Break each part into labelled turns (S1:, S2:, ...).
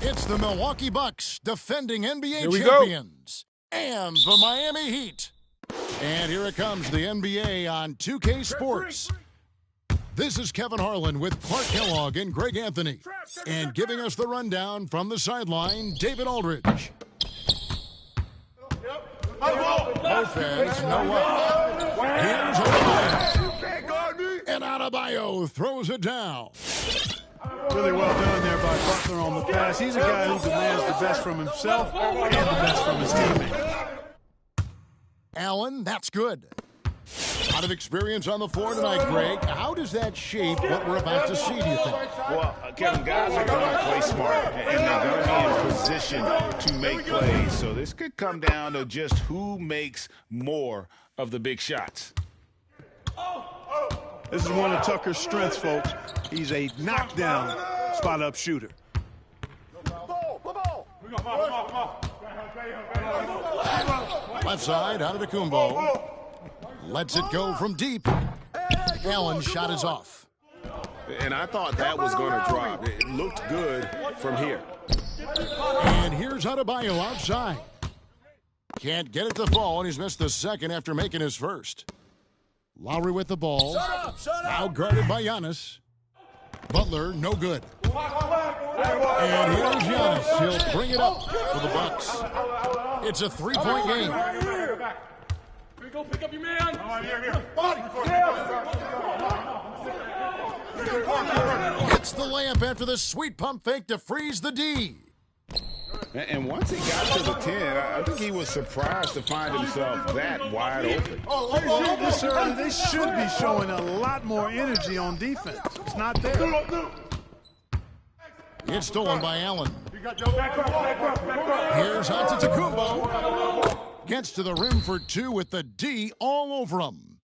S1: It's the Milwaukee Bucks, defending NBA champions, and the Miami Heat. And here it comes, the NBA on 2K Sports. This is Kevin Harlan with Clark Kellogg and Greg Anthony. And giving us the rundown from the sideline, David Aldridge. Lopez, no up. Here's Adebayo. And Adebayo throws it down.
S2: Really well done there by Butler on the pass. He's a guy who demands the best from himself and the best from his teammates.
S1: Allen, that's good. Out of experience on the floor tonight, Greg, how does that shape what we're about to see, do you think?
S3: Well, Kevin, guys are going to play smart, and they're going to be in position to make plays. So this could come down to just who makes more of the big shots.
S2: This is one of Tucker's strengths, folks. He's a knockdown spot-up shooter.
S1: Left side, out of Antetokounmpo. Lets it go from deep. Allen's shot is off.
S3: And I thought that was going to drop. It looked good from here.
S1: And here's Adebayo outside. Can't get it to fall, and he's missed the second after making his first. Lowry with the ball. Now guarded by Giannis. Butler, no good. And here's Giannis. He'll bring it up for the Bucks. It's a three-point game.
S4: Go pick up your man.
S1: Hits the layup after the sweet pump fake to freeze the D.
S3: And once he got to the 10, I think he was surprised to find himself that wide open.
S2: This early, they should be showing a lot more energy on defense. It's not there.
S1: It's stolen by Allen. Here's Antetokounmpo. Gets to the rim for two with the D all over him.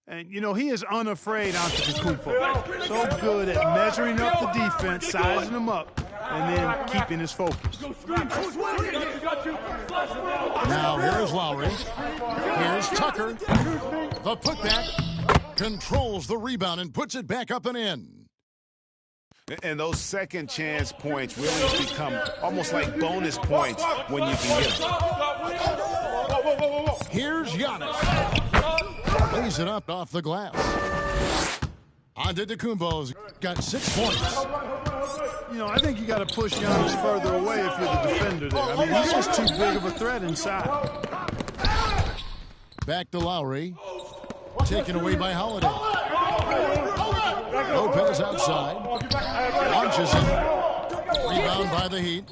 S2: And, you know, he is unafraid Antetokounmpo. So good at measuring up the defense, sizing them up, and then keeping his focus.
S1: Now here's Lowry. Here's Tucker. The putback controls the rebound and puts it back up and in.
S3: And those second chance points really become almost like bonus points when you can get them.
S1: Here's Giannis. Lays it up off the glass. Antetokounmpo's got 6 points.
S2: You know, I think you got to push Giannis further away if you're the defender there. I mean, he's just too big of a threat inside.
S1: Back to Lowry. Taken away by Holiday. Lopez outside. Launches it. Rebound by the Heat.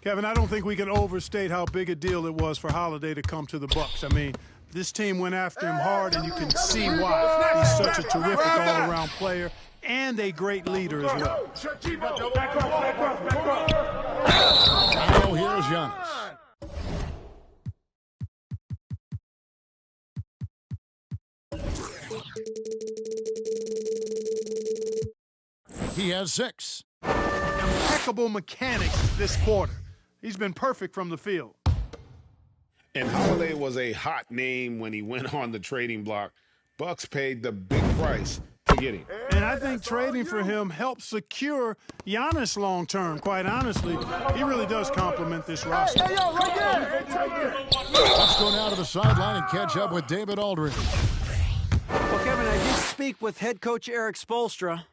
S2: Kevin, I don't think we can overstate how big a deal it was for Holiday to come to the Bucks. I mean, this team went after him hard, and you can see why. He's such a terrific all-around player and a great leader as well.
S1: Now here's Giannis. He has 6.
S2: Impeccable mechanics this quarter. He's been perfect from the field.
S3: And Holiday was a hot name when he went on the trading block. Bucks paid the big price to get him.
S2: And I think trading for him helps secure Giannis long-term, quite honestly. He really does complement this roster.
S1: Let's go now to the sideline and catch up with David Aldridge.
S5: Well, Kevin, I did speak with head coach Erik Spoelstra.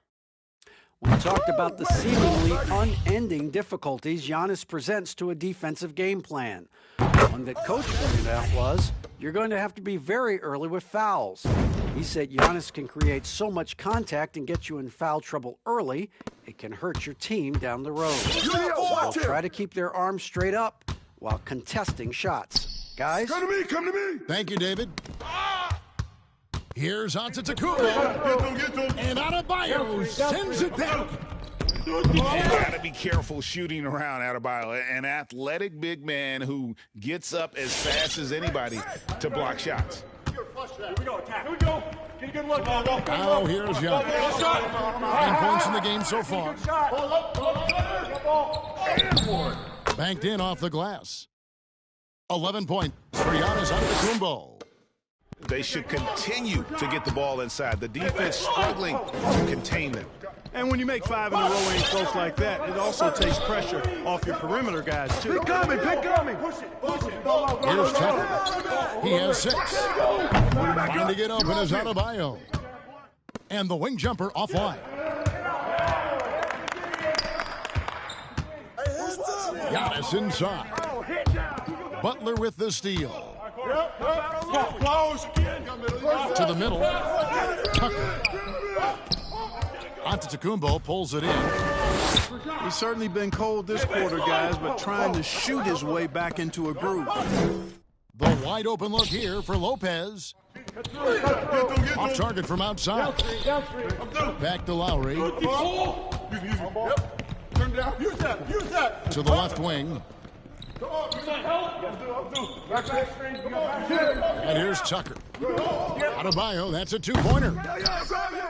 S5: We talked about the seemingly unending difficulties Giannis presents to a defensive game plan. One that Coach pointed out was, you're going to have to be very early with fouls. He said Giannis can create so much contact and get you in foul trouble early, it can hurt your team down the road. So they'll try to keep their arms straight up while contesting shots. Guys?
S3: Come to me, come to me.
S1: Thank you, David. Here's Antetokounmpo. And Adebayo sends it back.
S3: You got to be careful shooting around Adebayo, an athletic big man who gets up as fast as anybody to block shots.
S4: Here we go, attack. Here we go. Get a good look.
S1: Now here's Giannis. 9 points in the game so far. Banked in off the glass. 11 points for Giannis Antetokounmpo.
S3: they should continue to get the ball inside. The defense struggling to contain them.
S2: And when you make 5 in a row ain't close like that, it also takes pressure off your perimeter guys, too.
S4: Pick coming, pick coming. Push it, push it.
S1: Here's Tucker. He has 6. Trying to get open is Adebayo. And the wing jumper offline. Giannis inside. Butler with the steal. To the middle. Tucker. Antetokounmpo pulls it in.
S2: He's certainly been cold this quarter, guys, but trying to shoot his way back into a groove.
S1: The wide open look here for Lopez. Off target from outside. Back to Lowry. To the left wing. And here's Tucker. Adebayo, that's a 2-pointer.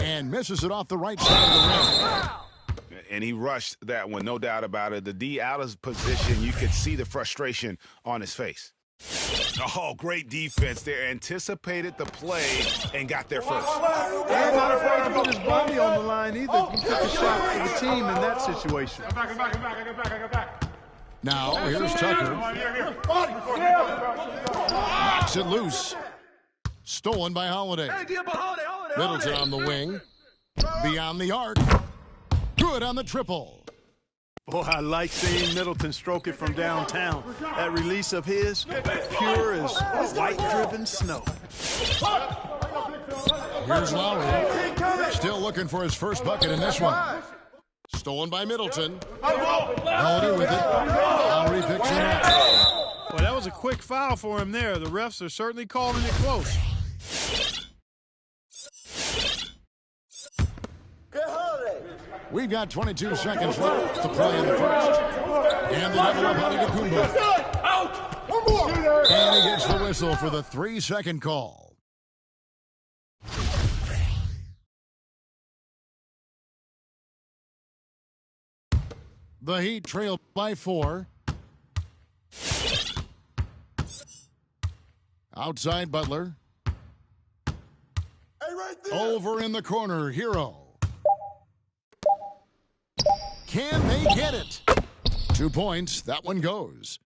S1: And misses it off the right side of the rim.
S3: And he rushed that one, no doubt about it. The D out of position, you could see the frustration on his face. Oh, great defense there. Anticipated the play and got there first.
S2: And not afraid to put his body on the line either. He took a shot for the team in that situation.
S4: I got back.
S1: Now, here's Tucker. Knocks it loose. Stolen by Holiday. Middleton on the wing. Beyond the arc. Good on the triple.
S2: Boy, I like seeing Middleton stroke it from downtown. That release of his, pure as white-driven snow.
S1: Here's Lowry. Still looking for his first bucket in this one. Stolen by Middleton. Holiday with it. Lowry picks him up.
S2: Well, that was a quick foul for him there. The refs are certainly calling it close.
S1: We've got 22 seconds left to play in the first. And the double up Antetokounmpo. And he gets the whistle for the 3-second call. The Heat trail by 4. Outside Butler. Over in the corner, Hero. Can they get it? 2 points. That one goes.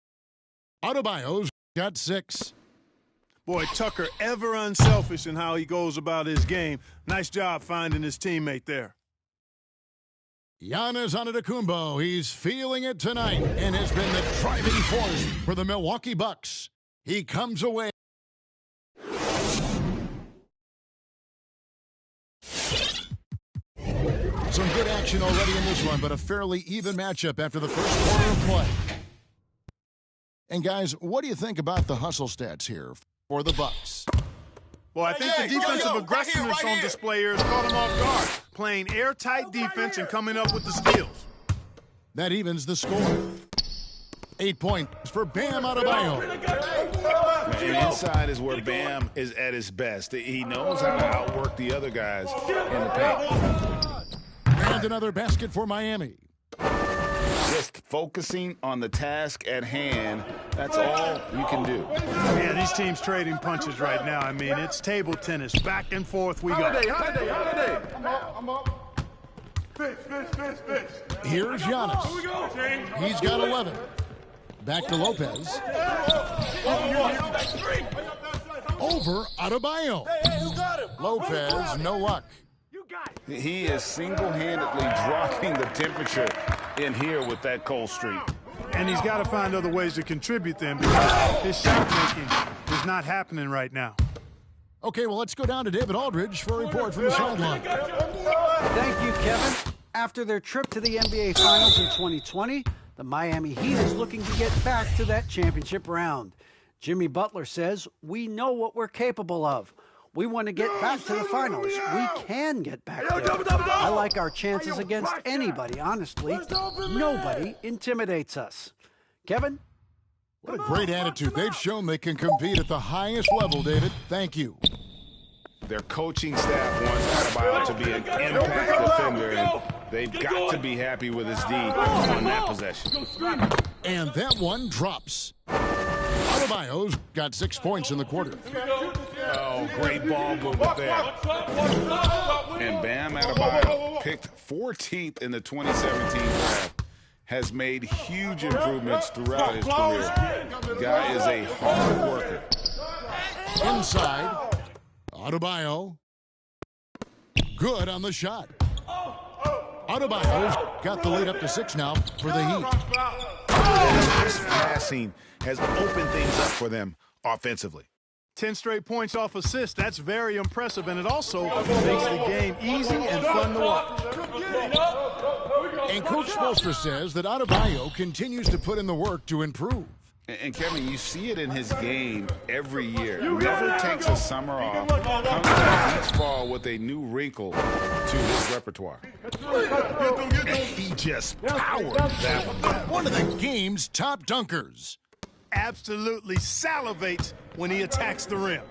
S1: Adebayo's got 6.
S2: Boy, Tucker ever unselfish in how he goes about his game. Nice job finding his teammate there.
S1: Giannis Antetokounmpo, he's feeling it tonight and has been the driving force for the Milwaukee Bucks. He comes away. Some good action already in this one, but a fairly even matchup after the first quarter of play. And guys, what do you think about the hustle stats here for the Bucks?
S2: Well, I think the defensive aggressiveness on display here has caught him off guard. Playing airtight defense and coming up with the steals.
S1: That evens the score. 8 points for Bam Adebayo.
S3: And inside is where Bam is at his best. He knows how to outwork the other guys in the paint.
S1: And another basket for Miami.
S3: Just focusing on the task at hand, that's all you can do.
S2: Yeah, these teams trading punches right now. I mean, it's table tennis. Back and forth we go.
S4: Holiday. I'm up. Fish.
S1: Here's Giannis. He's got 11. Back to Lopez. Over Adebayo. Lopez, no luck.
S3: He is single-handedly dropping the temperature in here with that cold streak.
S2: And he's got to find other ways to contribute them because his shot making is not happening right now.
S1: Okay, well, let's go down to David Aldridge for a report from the sideline.
S5: Thank you, Kevin. After their trip to the NBA Finals in 2020, the Miami Heat is looking to get back to that championship round. Jimmy Butler says, "We know what we're capable of. We want to get back to the finals. We can get back there. I like our chances against anybody, honestly. Nobody intimidates us." Kevin?
S1: What a great attitude. They've shown they can compete at the highest level, David. Thank you.
S3: Their coaching staff wants Adebayo to be an impact defender, and they've got to be happy with his D on that possession.
S1: And that one drops. Adebayo's got 6 points in the quarter.
S3: Oh, great ball movement there. And Bam Adebayo, picked 14th in the 2017 draft, has made huge improvements throughout his career. The guy is a hard worker.
S1: Inside, Adebayo. Good on the shot. Adebayo's got the lead up to 6 now for the Heat.
S3: This passing has opened things up for them offensively.
S2: 10 straight points off assist. That's very impressive, and it also makes the game easy and fun to watch.
S1: And Coach Spoelstra says that Adebayo continues to put in the work to improve.
S3: And Kevin, you see it in his game every year. Never takes a summer off. Comes back each fall with a new wrinkle to his repertoire.
S1: And he just powered that one of the game's top dunkers.
S2: Absolutely salivates when he attacks the rim.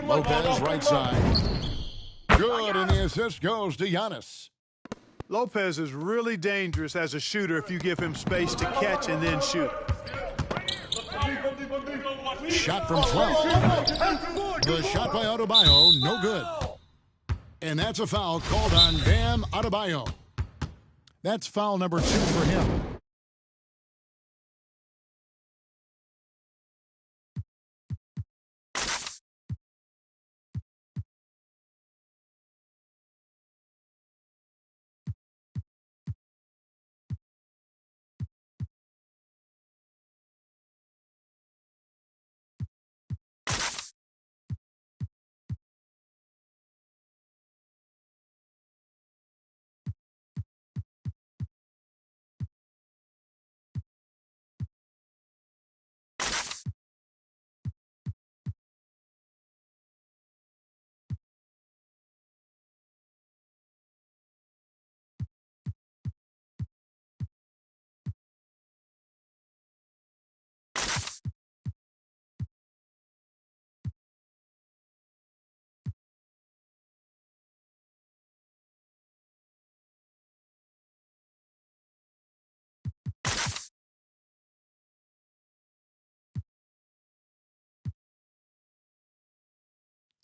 S1: Lopez right side. Good, and the assist goes to Giannis.
S2: Lopez is really dangerous as a shooter if you give him space to catch and then shoot.
S1: Shot from 12. The shot by Adebayo, no good. And that's a foul called on Bam Adebayo. That's foul number 2 for him.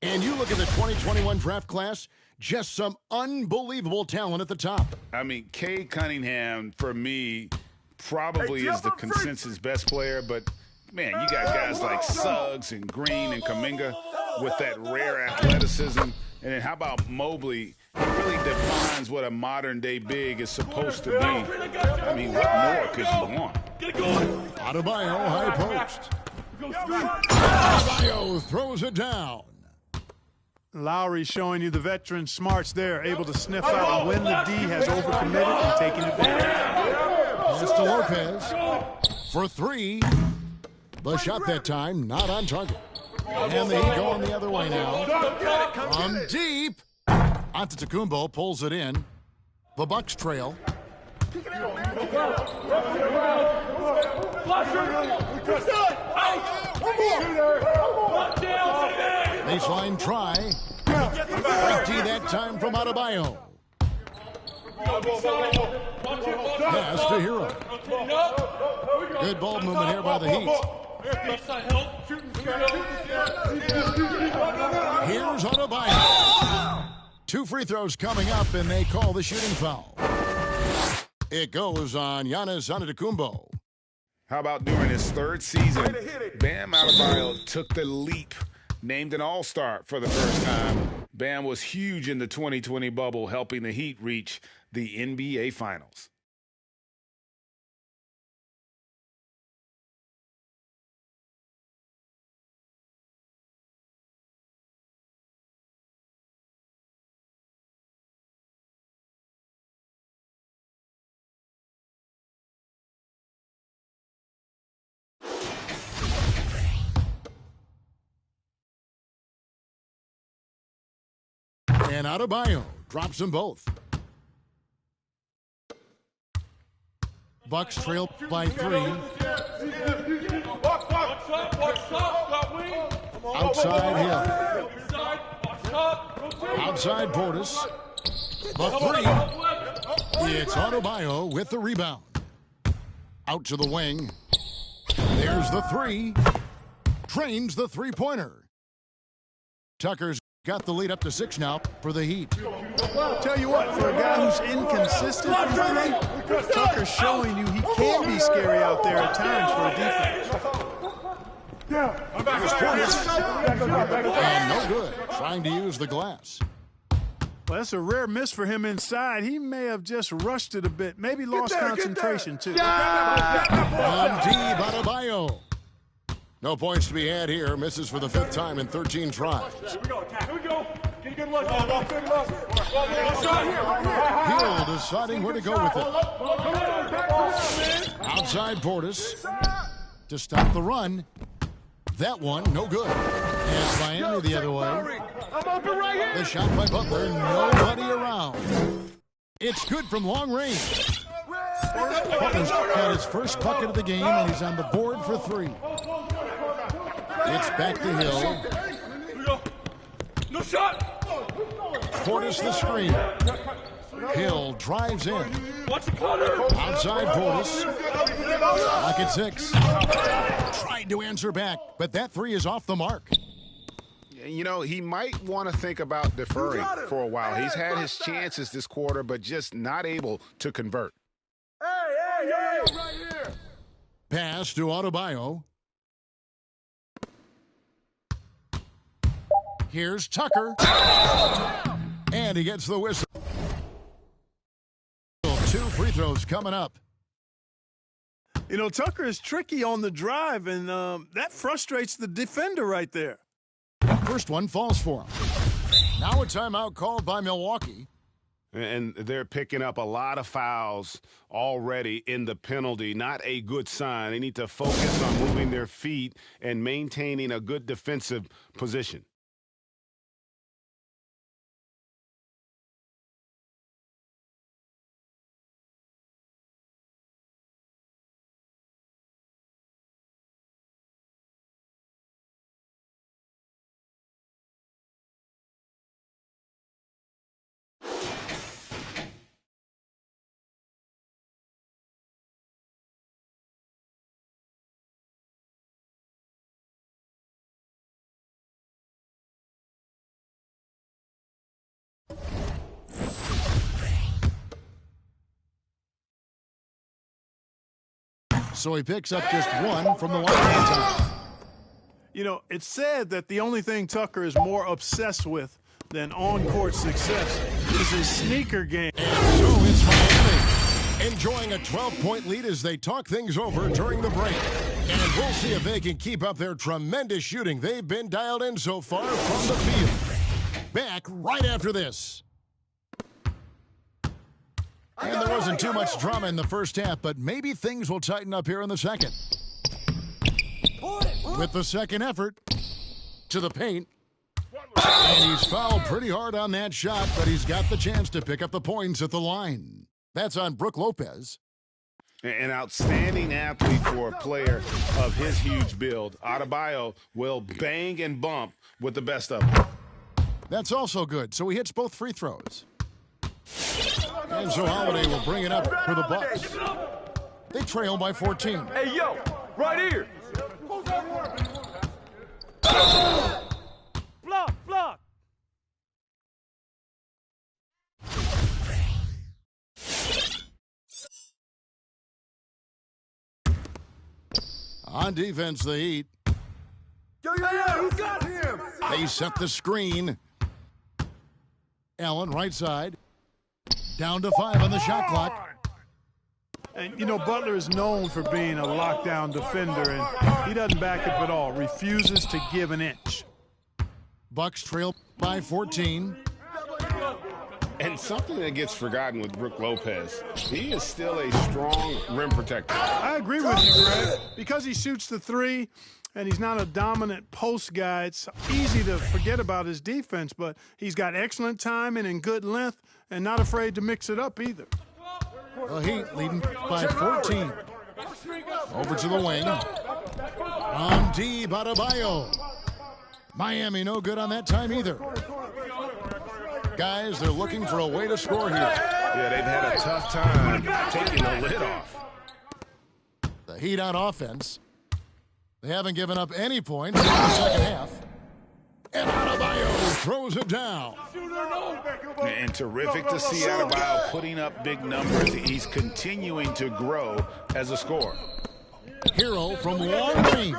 S1: And you look at the 2021 draft class, just some unbelievable talent at the top.
S3: I mean, Cade Cunningham, for me, probably is the consensus best player. But, man, you got guys like Suggs and Green and Kuminga with that rare athleticism. And then how about Mobley? He really defines what a modern-day big is supposed to be. I mean, what more could you want?
S1: Adebayo, high post. Adebayo throws it down.
S2: Lowry showing you the veteran smarts there, able to sniff out when the D has overcommitted and taking advantage.
S1: Pass to Lopez for 3. The shot that time not on target. And the Heat going the other way now. From deep. Antetokounmpo pulls it in. The Bucks trail. Baseline try. Right D that time from Adebayo. Pass to Hero. Good ball movement here by the Heat. Here's Adebayo. 2 free throws coming up, and they call the shooting foul. It goes on Giannis Antetokounmpo.
S3: How about during his 3rd season, Bam Adebayo took the leap, named an All-Star for the first time. Bam was huge in the 2020 bubble, helping the Heat reach the NBA Finals.
S1: And Adebayo drops them both. Bucks trail by 3. Outside Hill. Outside Portis. The 3. It's Adebayo with the rebound. Out to the wing. There's the 3. drains the three-pointer. Tucker's got the lead up to 6 now for the Heat.
S2: Tell you what, for a guy who's inconsistent, Tucker's showing you he can be scary out there at times for a defense.
S1: And no good, trying to use the glass.
S2: Well, that's a rare miss for him inside. He may have just rushed it a bit, maybe lost concentration too.
S1: On D, Adebayo. No points to be had here. Misses for the 5th time in 13 tries.
S4: Here we go. Get a good look. Good look.
S1: Hill deciding where to go with it. Outside Portis to stop the run. That one, no good. And Miami the other way. The shot by Butler, nobody around. It's good from long range. Butler's got his first bucket of the game, and he's on the board for 3. It's back to Hill.
S4: No shot.
S1: Portis the screen. Hill drives in. Outside Portis. Lock at 6. Tried to answer back, but that 3 is off the mark.
S3: You know, he might want to think about deferring for a while. He's had his chances this quarter, but just not able to convert.
S4: Hey, right here.
S1: Pass to Adebayo. Here's Tucker. And he gets the whistle. 2 free throws coming up.
S2: You know, Tucker is tricky on the drive, and that frustrates the defender right there.
S1: First one falls for him. Now a timeout called by Milwaukee.
S3: And they're picking up a lot of fouls already in the penalty. Not a good sign. They need to focus on moving their feet and maintaining a good defensive position.
S1: So he picks up just 1 from the line that time.
S2: You know, it's said that the only thing Tucker is more obsessed with than on-court success is his sneaker game.
S1: And so it's Miami enjoying a 12-point lead as they talk things over during the break. And we'll see if they can keep up their tremendous shooting they've been dialed in so far from the field. Back right after this. And there wasn't too much drama in the first half, but maybe things will tighten up here in the second. With the second effort to the paint. And he's fouled pretty hard on that shot, but he's got the chance to pick up the points at the line. That's on Brook Lopez.
S3: An outstanding athlete for a player of his huge build. Adebayo will bang and bump with the best of them.
S1: That's also good, so he hits both free throws. And so Holiday will bring it up for the Bucks. They trail by 14.
S4: Hey, yo, right here. Block.
S1: On defense, the Heat.
S4: Yo, who got him?
S1: They set the screen. Allen, right side. Down to 5 on the shot clock.
S2: And, you know, Butler is known for being a lockdown defender, and he doesn't back up at all. Refuses to give an inch.
S1: Bucks trail by 14.
S3: And something that gets forgotten with Brook Lopez, he is still a strong rim protector.
S2: I agree with you, Greg. Because he shoots the 3 and he's not a dominant post guy, it's easy to forget about his defense, but he's got excellent timing and good length and not afraid to mix it up either.
S1: The Heat leading by 14. Over to the wing. On D, Adebayo. Miami no good on that time either. Guys, they're looking for a way to score here.
S3: Yeah, they've had a tough time taking the lid off.
S1: The Heat on offense. They haven't given up any points in the second half. And Adebayo throws it down.
S3: And terrific to see Adebayo putting up big numbers. He's continuing to grow as a scorer.
S1: Hero from long range.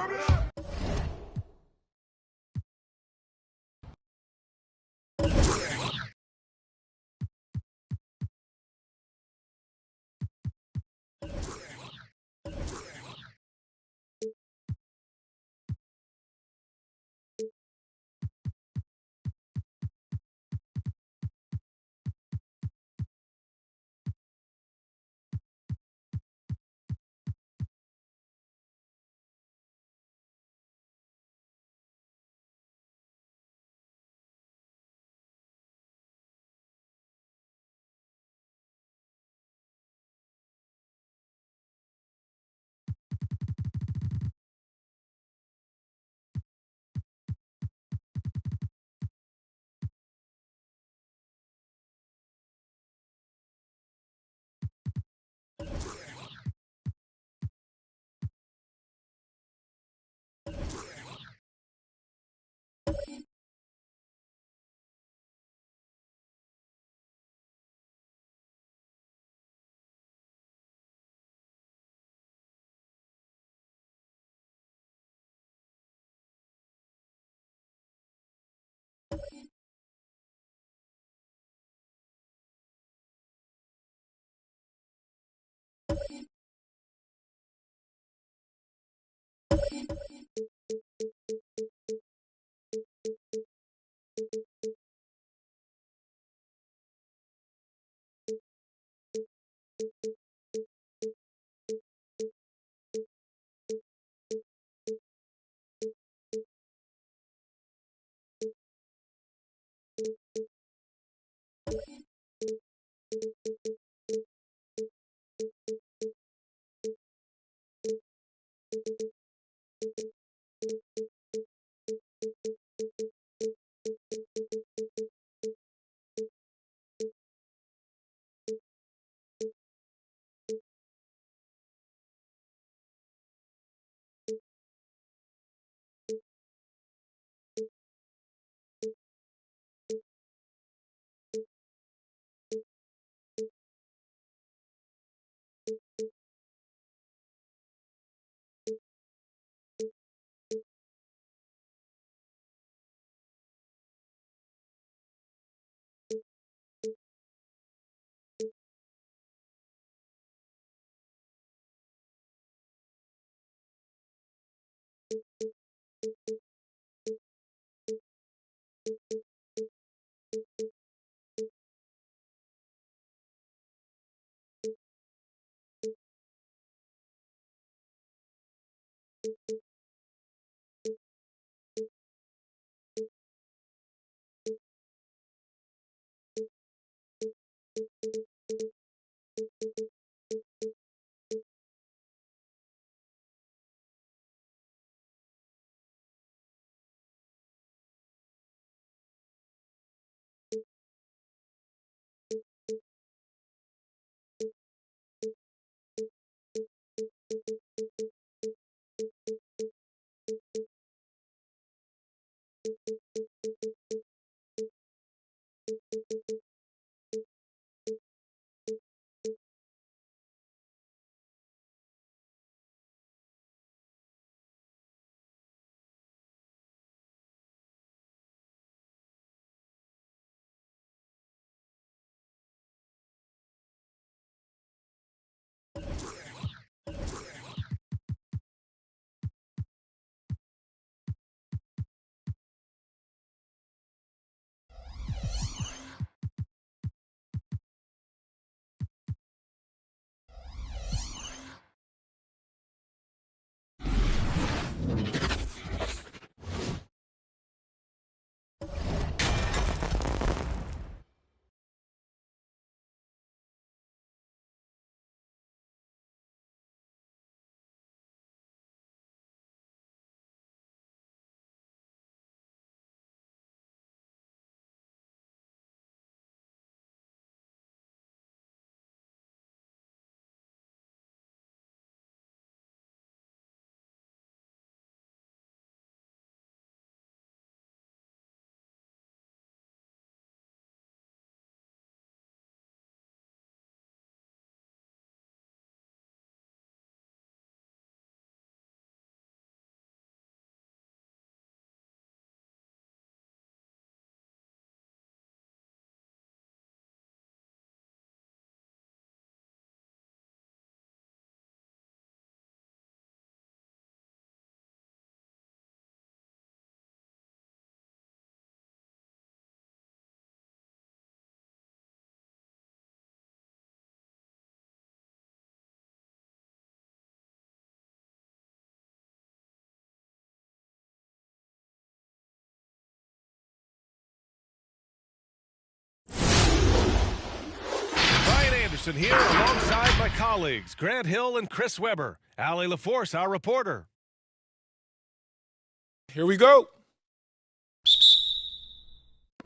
S6: Anderson here alongside my colleagues, Grant Hill and Chris Webber. Allie LaForce, our reporter.
S7: Here we go.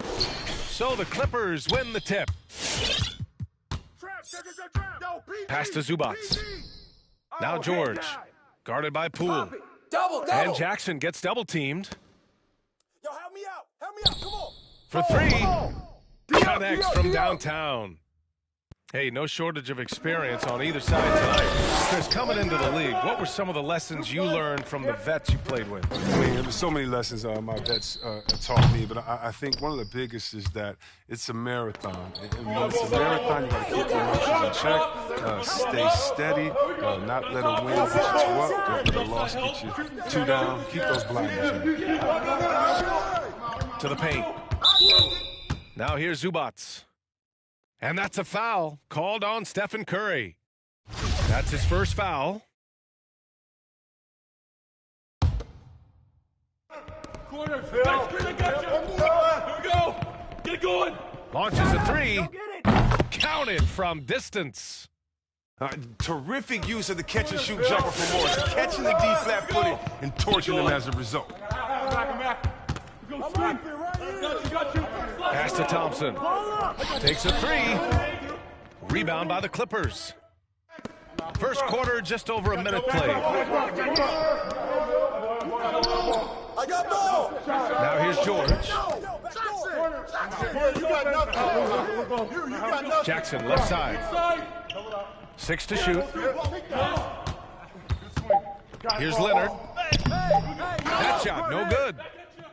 S6: So the Clippers win the tip. Pass to Zubats. Now George, guarded by Poole. And Jackson gets double-teamed.
S4: Yo, help me out. Help me out. Come on.
S6: For three. Connects from downtown. Hey, no shortage of experience on either side tonight. Chris, coming into the league, what were some of the lessons you learned from the vets you played with?
S7: I mean, there were so many lessons my vets taught me, but I think one of the biggest is that it's a marathon. And when it's a marathon, you got to keep your emotions in check, stay steady, not let a win get you 2 up, don't let a loss get you 2 down. Keep those blinders in.
S6: To the paint. Now here's Zubats. And that's a foul called on Stephen Curry. That's his first foul.
S4: Corner, Phil. Here we go. Get it going.
S6: Launches a three. Counted from distance.
S7: Terrific use of the catch-and-shoot jumper from Morris. Catching the D-flat footed and torching them as a result.
S6: Pass to Thompson. Takes a three. Rebound by the Clippers. First quarter, just over a minute played.
S4: I got ball.
S6: Now here's George. Jackson, left side. 6 to shoot. Here's Leonard. That shot, no good.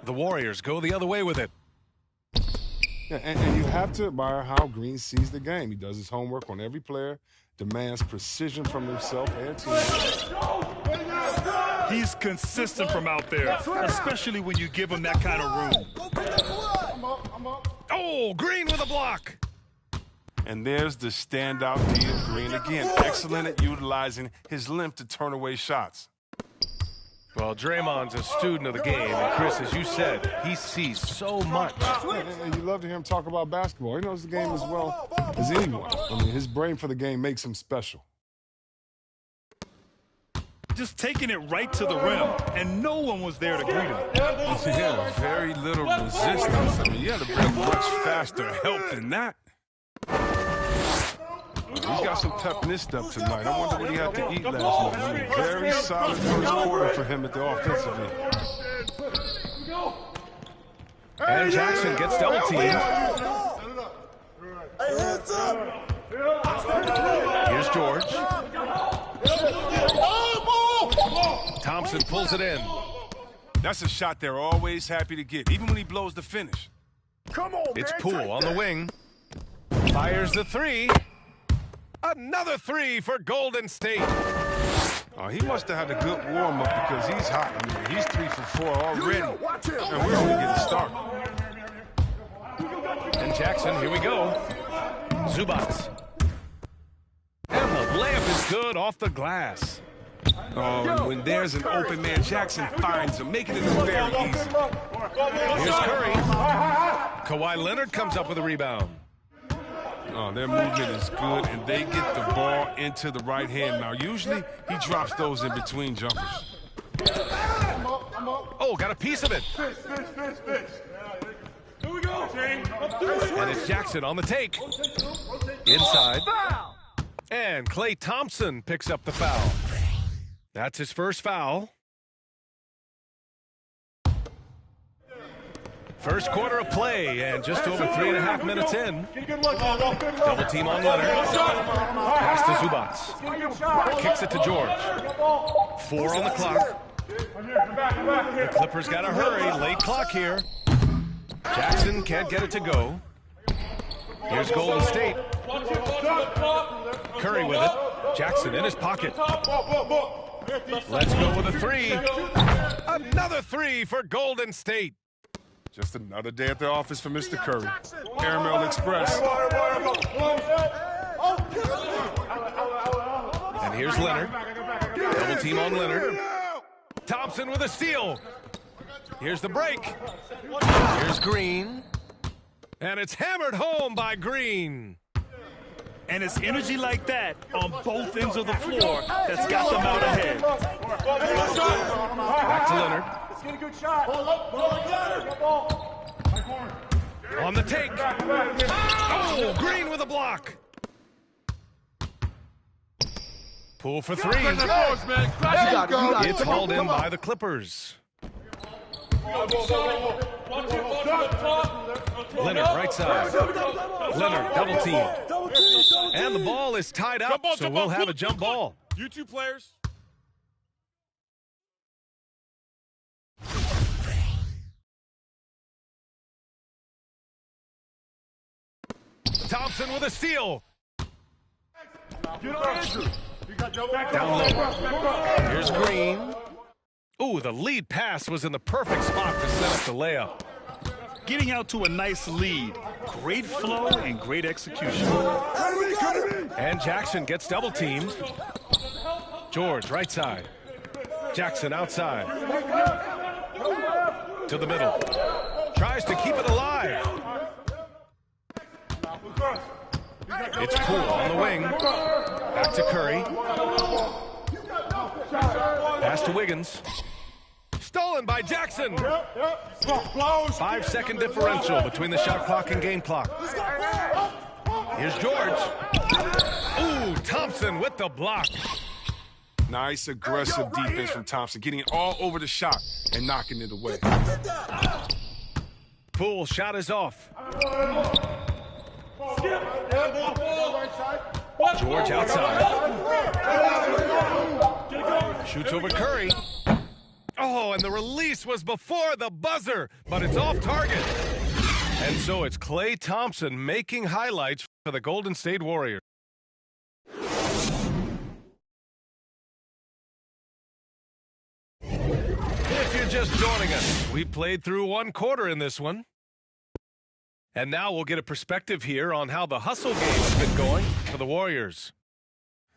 S6: The Warriors go the other way with it.
S7: Yeah, and you have to admire how Green sees the game. He does his homework on every player, demands precision from himself and team.
S8: He's consistent from out there, especially when you give him that kind of room.
S6: Oh, Green with a block.
S7: And there's the standout Dean Green again. Excellent at utilizing his length to turn away shots.
S6: Well, Draymond's a student of the game, and Chris, as you said, he sees so much.
S7: And you love to hear him talk about basketball. He knows the game as well as anyone. I mean, his brain for the game makes him special.
S8: Just taking it right to the rim, and no one was there to greet him.
S7: Yeah, very little resistance. I mean, you had to bring much faster help than that. He's got some pep in his step tonight. I wonder what he had to eat last night. I mean, very solid first quarter for him at the offensive end.
S6: And Jackson gets double teamed. Here's George. Thompson pulls it in.
S7: That's a shot they're always happy to get, even when he blows the finish.
S4: Come on,
S6: It's Poole on the wing. Fires the three. Another three for Golden State.
S7: Oh, he must have had a good warm-up because he's hot. I mean, he's 3 for 4 already, and we're only getting started.
S6: And Jackson, here we go. Zubats. And the layup is good off the glass.
S7: Oh, and when there's an open man, Jackson finds him, making it look very easy.
S6: Here's Curry. Kawhi Leonard comes up with a rebound.
S7: Oh, their movement is good, and they get the ball into the right hand. Now, usually, he drops those in between jumpers.
S6: Oh, got a piece of it.
S4: Here we go.
S6: And it's Jackson on the take. Inside. And Klay Thompson picks up the foul. That's his first foul. First quarter of play, and just over 3.5 minutes in. Double team on Leonard. Pass to Zubats. Kicks it to George. 4 on the clock. The Clippers got to hurry. Late clock here. Jackson can't get it to go. Here's Golden State. Curry with it. Jackson in his pocket. Let's go with a three. Another three for Golden State.
S7: Just another day at the office for Mr. Curry. Caramel Express.
S6: And here's Leonard. Double team on Leonard. Thompson with a steal. Here's the break. Here's Green. And it's hammered home by Green.
S8: And it's energy like that on both ends of the floor that's got them out ahead.
S6: Back to Leonard.
S4: Let's get a good shot.
S6: On the take. Oh, Green with a block. Poole for three. It's hauled in by the Clippers. Leonard, right side. Leonard, double team. And the ball is tied up, so we'll have a jump ball.
S4: You two players.
S6: Thompson with a steal.
S4: Down
S6: low. Here's Green. Ooh, the lead pass was in the perfect spot to set up the layup.
S8: Getting out to a nice lead. Great flow and great execution.
S6: And Jackson gets double teamed. George, right side. Jackson outside. To the middle. Tries to keep it alive. It's Poole on the wing. Back to Curry. Pass to Wiggins. Stolen by Jackson. 5-second differential between the shot clock and game clock. Here's George. Ooh, Thompson with the block.
S7: Nice, aggressive defense from Thompson, getting it all over the shot and knocking it away.
S6: Poole shot is off. George outside. Shoots over Curry. Oh, and the release was before the buzzer, but it's off target. And so it's Klay Thompson making highlights for the Golden State Warriors. If you're just joining us, we played through one quarter in this one. And now we'll get a perspective here on how the hustle game has been going for the Warriors.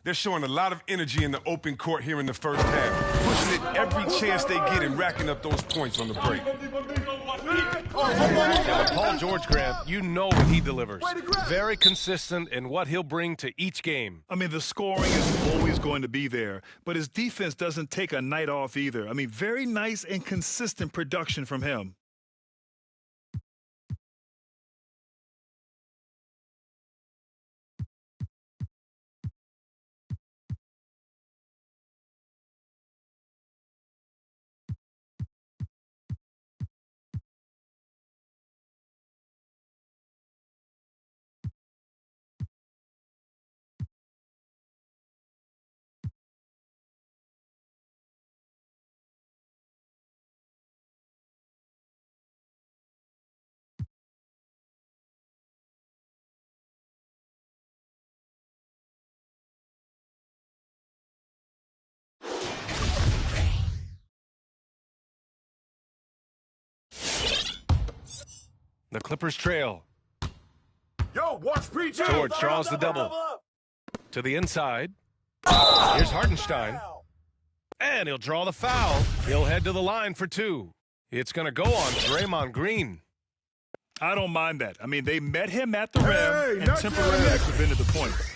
S7: They're showing a lot of energy in the open court here in the first half, pushing it every chance they get and racking up those points on the break.
S6: And with Paul George, Grant, you know what he delivers. Very consistent in what he'll bring to each game.
S8: I mean, the scoring is always going to be there, but his defense doesn't take a night off either. I mean, very nice and consistent production from him.
S6: The Clippers trail.
S4: Yo, watch PJ.
S6: George draws the double. To the inside. Here's Hartenstein. And he'll draw the foul. He'll head to the line for two. It's going to go on Draymond Green.
S8: I don't mind that. I mean, they met him at the rim and temporarily prevented the points.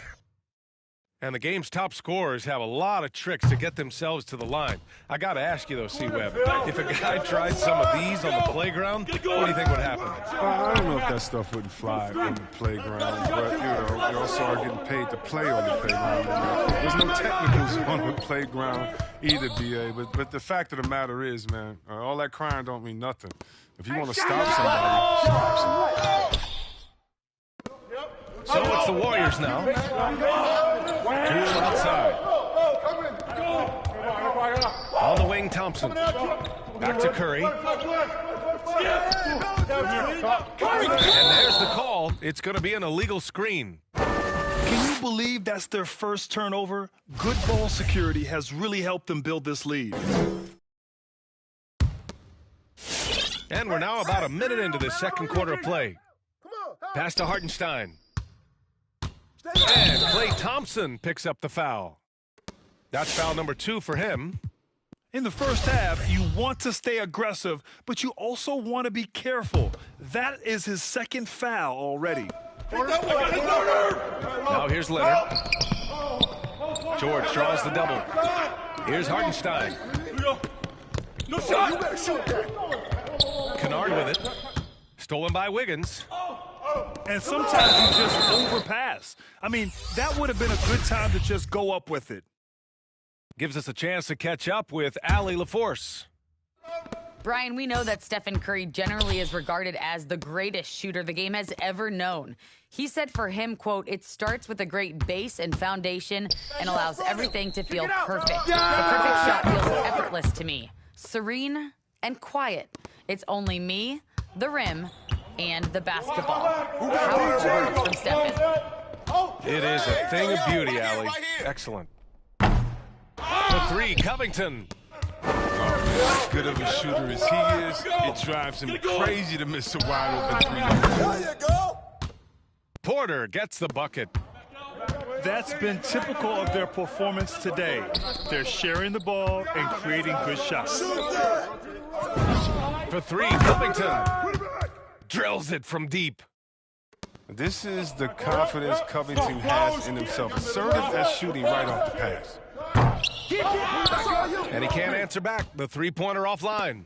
S6: And the game's top scorers have a lot of tricks to get themselves to the line. I got to ask you, though, C-Web, if a guy tried some of these on the playground, what do you think would happen?
S7: I don't know if that stuff wouldn't fly on the playground, but, you know, you also are getting paid to play on the playground. There's no technicals on the playground either, B.A., but the fact of the matter is, man, all that crying don't mean nothing. If you want to stop somebody, stop somebody.
S6: So it's the Warriors now. Poole outside. On the wing, Thompson. Back to Curry. And there's the call. It's going to be an illegal screen.
S8: Can you believe that's their first turnover? Good ball security has really helped them build this lead.
S6: And we're now about a minute into the second quarter of play. Pass to Hartenstein. And Klay Thompson picks up the foul. That's foul number 2 for him.
S8: In the first half, you want to stay aggressive, but you also want to be careful. That is his second foul already.
S6: Now here's Leonard. George draws the double. Here's Hartenstein.
S4: No shot. You better shoot that.
S6: Kennard with it. Stolen by Wiggins.
S8: And sometimes you just overpass. I mean, that would have been a good time to just go up with it.
S6: Gives us a chance to catch up with Allie LaForce.
S9: Brian, we know that Stephen Curry generally is regarded as the greatest shooter the game has ever known. He said for him, quote, "It starts with a great base and foundation and allows everything to feel perfect. The perfect shot feels effortless to me. Serene and quiet. It's only me, the rim, and the basketball." Powerful words from Stephen.
S6: It is a thing of beauty, Allie. Excellent. The three, Covington.
S7: As good of a shooter as he is, it drives him crazy to miss a wide open three.
S4: There you go.
S6: Porter gets the bucket.
S8: That's been typical of their performance today. They're sharing the ball and creating good shots.
S6: For three, Covington. Drills it from deep.
S7: This is the confidence Covington has in himself. Assertive at shooting right off the pass.
S6: And he can't answer back. The three-pointer offline.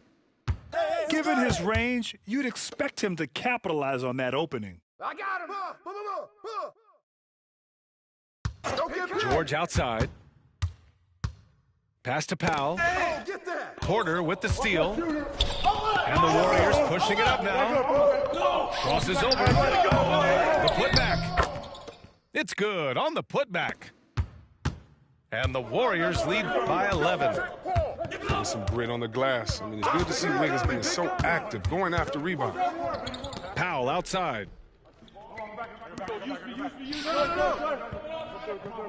S8: Given his range, you'd expect him to capitalize on that opening.
S4: I got him.
S6: George outside. Pass to Powell.
S4: Get that.
S6: Porter with the steal. And the Warriors pushing it up now. Crosses over. The putback. It's good on the putback. And the Warriors lead by 11.
S7: With some grit on the glass. I mean, it's good to see Wiggins being so active, going after rebounds.
S6: Powell outside.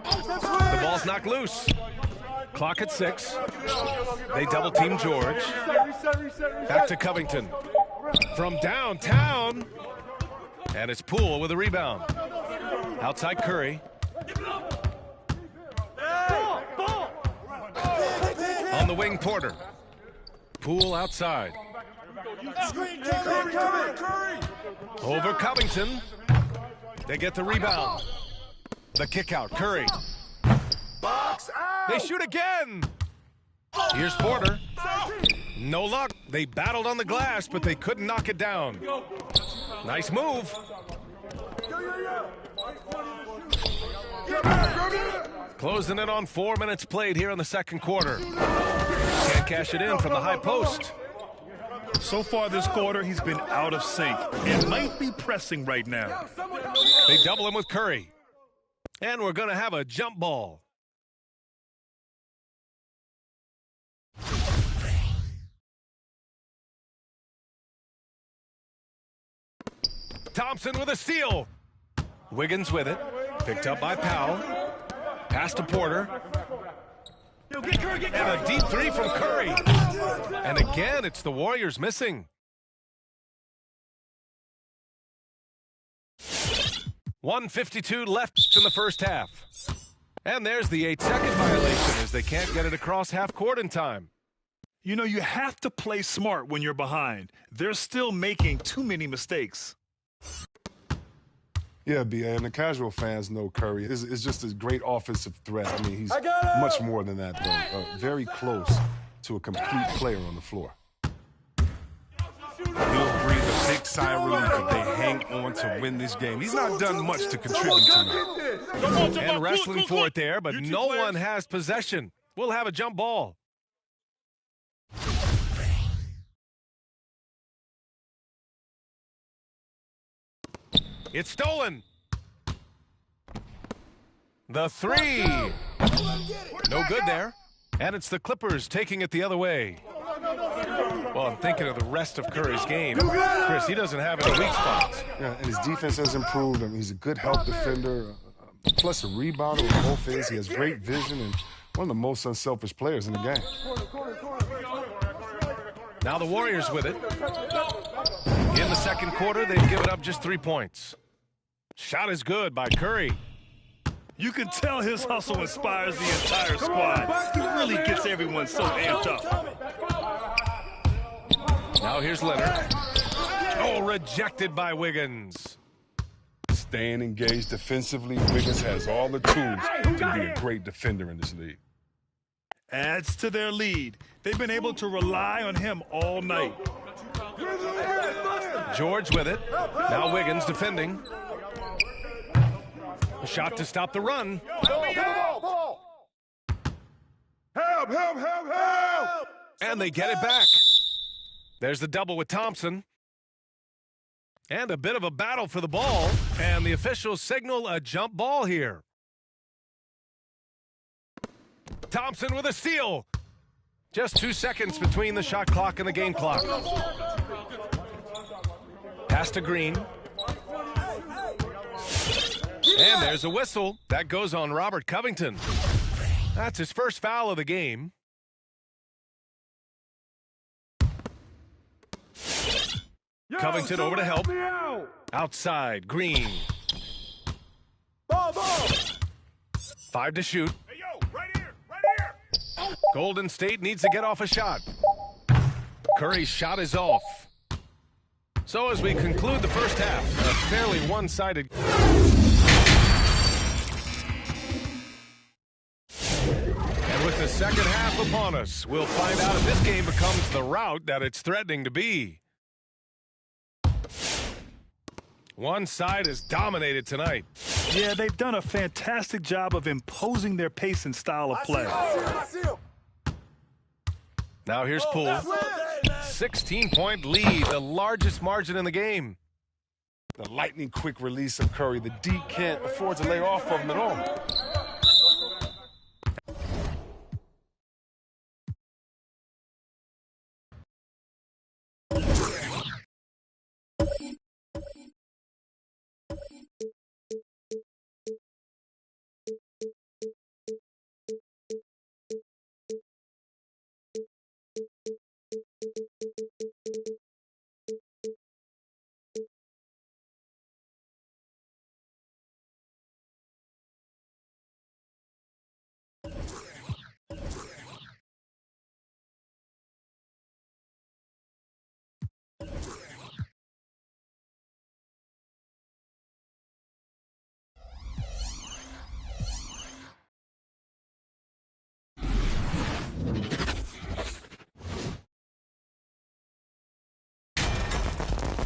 S6: The ball's knocked loose. Clock at 6. They double-team George. Back to Covington. From downtown. And it's Poole with a rebound. Outside Curry. On the wing, Porter. Poole outside. Over Covington. They get the rebound. The kick out, Curry. They shoot again. Here's Porter. No luck. They battled on the glass, but they couldn't knock it down. Nice move. Closing in on 4 minutes played here in the second quarter. Can't cash it in from the high post.
S8: So far this quarter, he's been out of sync and might be pressing right now.
S6: They double him with Curry. And we're going to have a jump ball. Thompson with a steal. Wiggins with it. Picked up by Powell. Pass to Porter. And a deep three from Curry. And again, it's the Warriors missing. 1:52 left in the first half. And there's the 8-second violation as they can't get it across half court in time.
S8: You know, you have to play smart when you're behind. They're still making too many mistakes.
S7: Yeah, B.A., and the casual fans know Curry is just a great offensive threat. I mean, he's much more than that, though. Very close to a complete player on the floor. He'll breathe a big sigh of relief if they hang on to win this game. He's not done much to contribute tonight.
S6: And wrestling for it there, but no one has possession. We'll have a jump ball. It's stolen. The three. No good there. And it's the Clippers taking it the other way. Well, I'm thinking of the rest of Curry's game. Chris, he doesn't have any weak spots.
S7: Yeah, and his defense has improved. I mean, he's a good help defender, plus a rebounder on both ends. He has great vision and one of the most unselfish players in the game.
S6: Now the Warriors with it. In the second quarter, they've given up just 3 points. Shot is good by Curry.
S8: You can tell his hustle inspires the entire squad. He really gets everyone so amped up.
S6: Now here's Leonard. Oh, rejected by Wiggins.
S7: staying engaged defensively. Wiggins has all the tools to be a great defender in this league.
S8: Adds to their lead. They've been able to rely on him all night.
S6: George with it. Now Wiggins defending. A shot to stop the run.
S4: Help, help, help, help!
S6: And they get it back. There's the double with Thompson. And a bit of a battle for the ball. And the officials signal a jump ball here. Thompson with a steal. Just 2 seconds between the shot clock and the game clock. Pass to Green. And there's a whistle. That goes on Robert Covington. That's his first foul of the game. Covington over to help. Outside, Green. 5 to shoot.
S4: Hey, yo, right here, right here!
S6: Golden State needs to get off a shot. Curry's shot is off. So as we conclude the first half, a fairly one-sided. And with the second half upon us, we'll find out if this game becomes the rout that it's threatening to be. One side is dominated tonight.
S8: Yeah, they've done a fantastic job of imposing their pace and style of play.
S6: Now here's Poole. 16-point lead, the largest margin in the game.
S7: The lightning quick release of Curry. The D can't afford to lay off of him at all.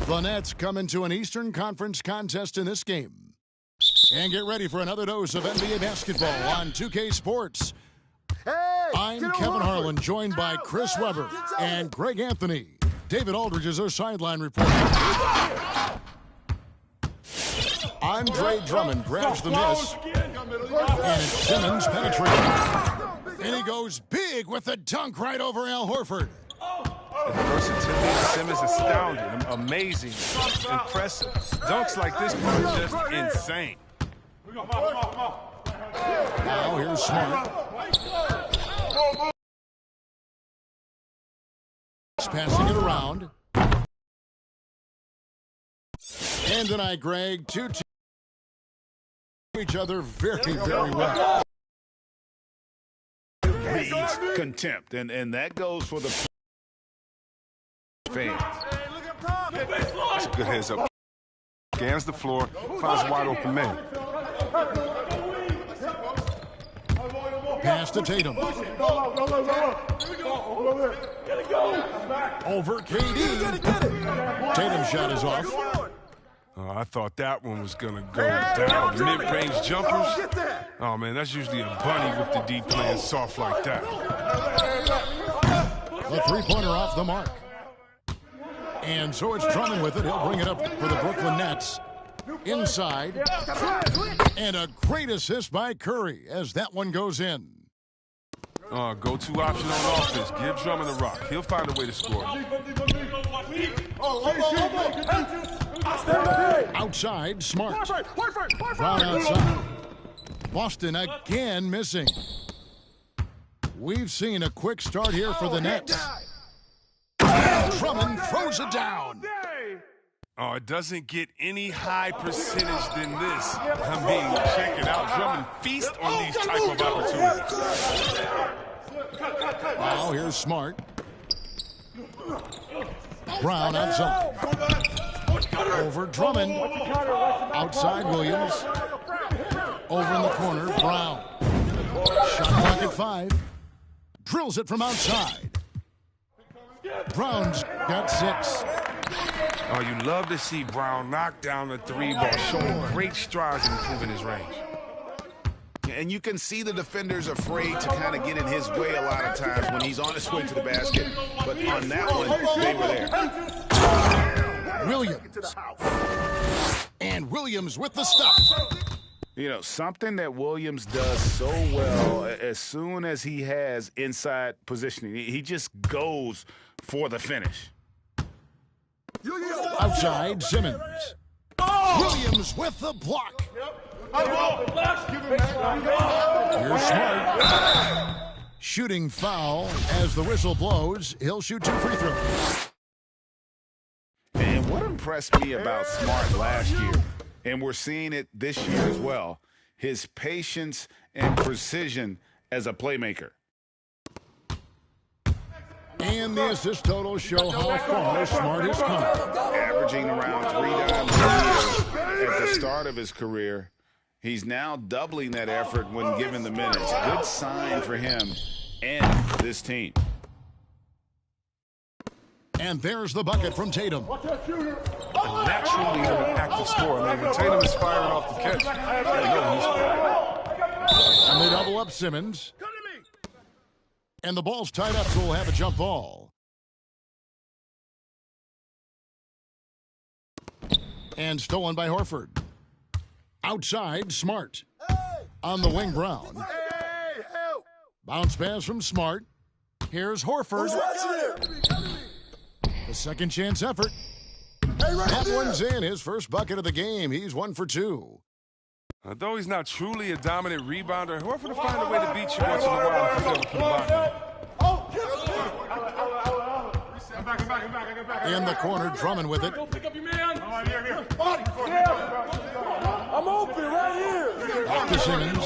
S1: The Nets come into an Eastern Conference contest in this game. And get ready for another dose of NBA basketball on 2K Sports. I'm Kevin Harlan, joined by Chris Webber and Greg Anthony. David Aldridge is our sideline reporter. Andre Drummond grabs the miss. And Simmons penetrates. And he goes big with the dunk right over Al Horford.
S7: The versatility of Simmons is astounding, amazing, impressive. Dunks like this are just insane.
S1: Now here's Smart. Passing it around. And tonight, Greg, 2-2 each other very, very well.
S3: Leads contempt, and that goes for the fans.
S7: That's a good heads up. Scans the floor, finds a wide open man.
S1: Pass to Tatum. Over KD. Tatum's shot is off.
S7: I thought that one was going to go down. Mid-range jumpers. Oh, man, that's usually a bunny with the D playing soft like that.
S1: The three-pointer off the mark. And so it's Drummond with it. He'll bring it up for the Brooklyn Nets. Inside. And a great assist by Curry as that one goes in.
S7: Go-to option on offense. Give Drummond the rock. He'll find a way to score.
S1: Outside, Smart. Brown outside. Boston again missing. We've seen a quick start here for the Nets. Drummond throws it down.
S7: Oh, it doesn't get any high percentage than this. I mean, check it out. Drummond feast on these type of opportunities.
S1: Now here's Smart. Brown outside. Over Drummond. Outside Williams. Over in the corner, Brown. Shot clock at 5. Drills it from outside. Brown's got 6.
S7: Oh, you love to see Brown knock down the 3 ball, showing great strides in improving his range.
S3: And you can see the defenders afraid to kind of get in his way a lot of times when he's on his way to the basket. But on that one, they were there.
S1: Williams. And Williams with the stop.
S3: You know, something that Williams does so well, as soon as he has inside positioning, he just goes for the finish.
S1: Outside, Simmons. Williams with the block. Here's Smart. Shooting foul as the whistle blows. He'll shoot 2 free throws.
S3: And what impressed me about Smart last year, and we're seeing it this year as well, his patience and precision as a playmaker.
S1: And the assist totals show how far Smart has come.
S3: Averaging around 3 dimes a year at the start of his career. He's now doubling that effort when given the minutes. Good sign for him and this team.
S1: And there's the bucket from Tatum.
S7: Naturally, an active scorer. I mean, when Tatum is firing off the catch, you know he's firing.
S1: And they double up Simmons. And the ball's tied up, so we'll have a jump ball. And stolen by Horford. Outside, Smart. On the wing, Brown. Bounce pass from Smart. Here's Horford. The second chance effort. That one's in. His first bucket of the game. He's 1 for 2.
S7: Though he's not truly a dominant rebounder, Horford will find a way to beat you once in a while if you feel the
S1: In the corner, Drummond with it.
S4: I'm open right here.
S1: Back to Simmons.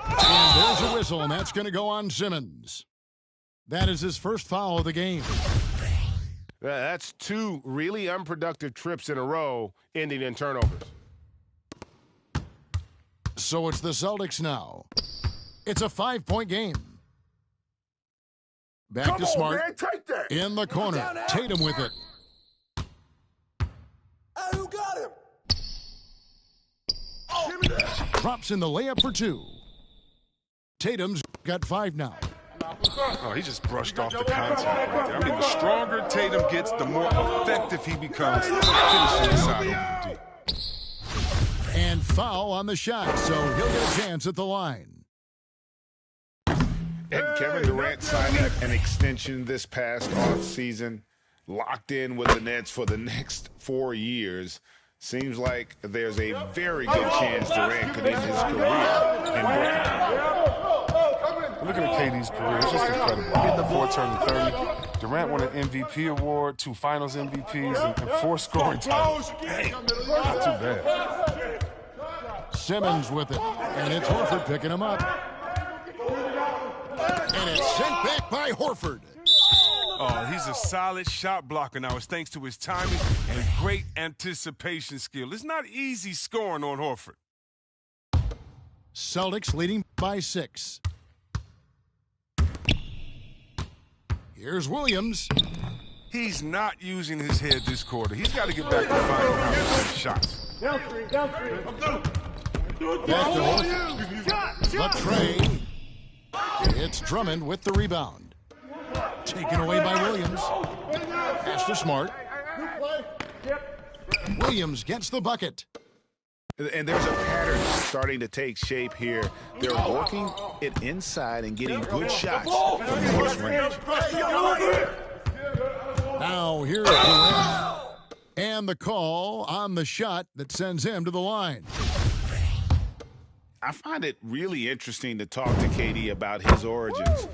S1: And there's a whistle, and that's going to go on Simmons. That is his first foul of the game.
S10: That's 2 really unproductive trips in a row, ending in turnovers.
S1: So it's the Celtics now. It's a 5-point game. Back to Smart.
S4: Man, take that.
S1: In the corner. Tatum with it.
S4: Hey, who got him?
S1: Give me that. Drops in the layup for 2. Tatum's got 5 now.
S7: Oh, he just brushed off the contact right there. I mean, the stronger Tatum gets, the more effective he becomes finishing inside over the D.
S1: And foul on the shot, so he'll get a chance at the line.
S3: And Kevin Durant signing an extension this past offseason, locked in with the Nets for the next 4 years. Seems like there's a very good chance Durant could end his career in Brooklyn.
S7: Looking at KD's career, it's just incredible. Hitting the 4 turning 30. Durant won an MVP award, 2 Finals MVPs, and 4 scoring titles. Dang, not too bad.
S1: Simmons with it, and it's Horford picking him up. And it's sent back by Horford.
S7: Oh, he's a solid shot blocker now. It's thanks to his timing and great anticipation skill. It's not easy scoring on Horford.
S1: Celtics leading by 6. Here's Williams.
S7: He's not using his head this quarter. He's got to get back to finding how to hit shots.
S4: Down three.
S1: Back to Horford. The tray. It's Drummond with the rebound. Taken away by Williams. Pass to Smart. Williams gets the bucket.
S3: And there's a pattern starting to take shape here. They're working it inside and getting good shots from close range.
S1: Now here's Durant. And the call on the shot that sends him to the line.
S3: I find it really interesting to talk to KD about his origins.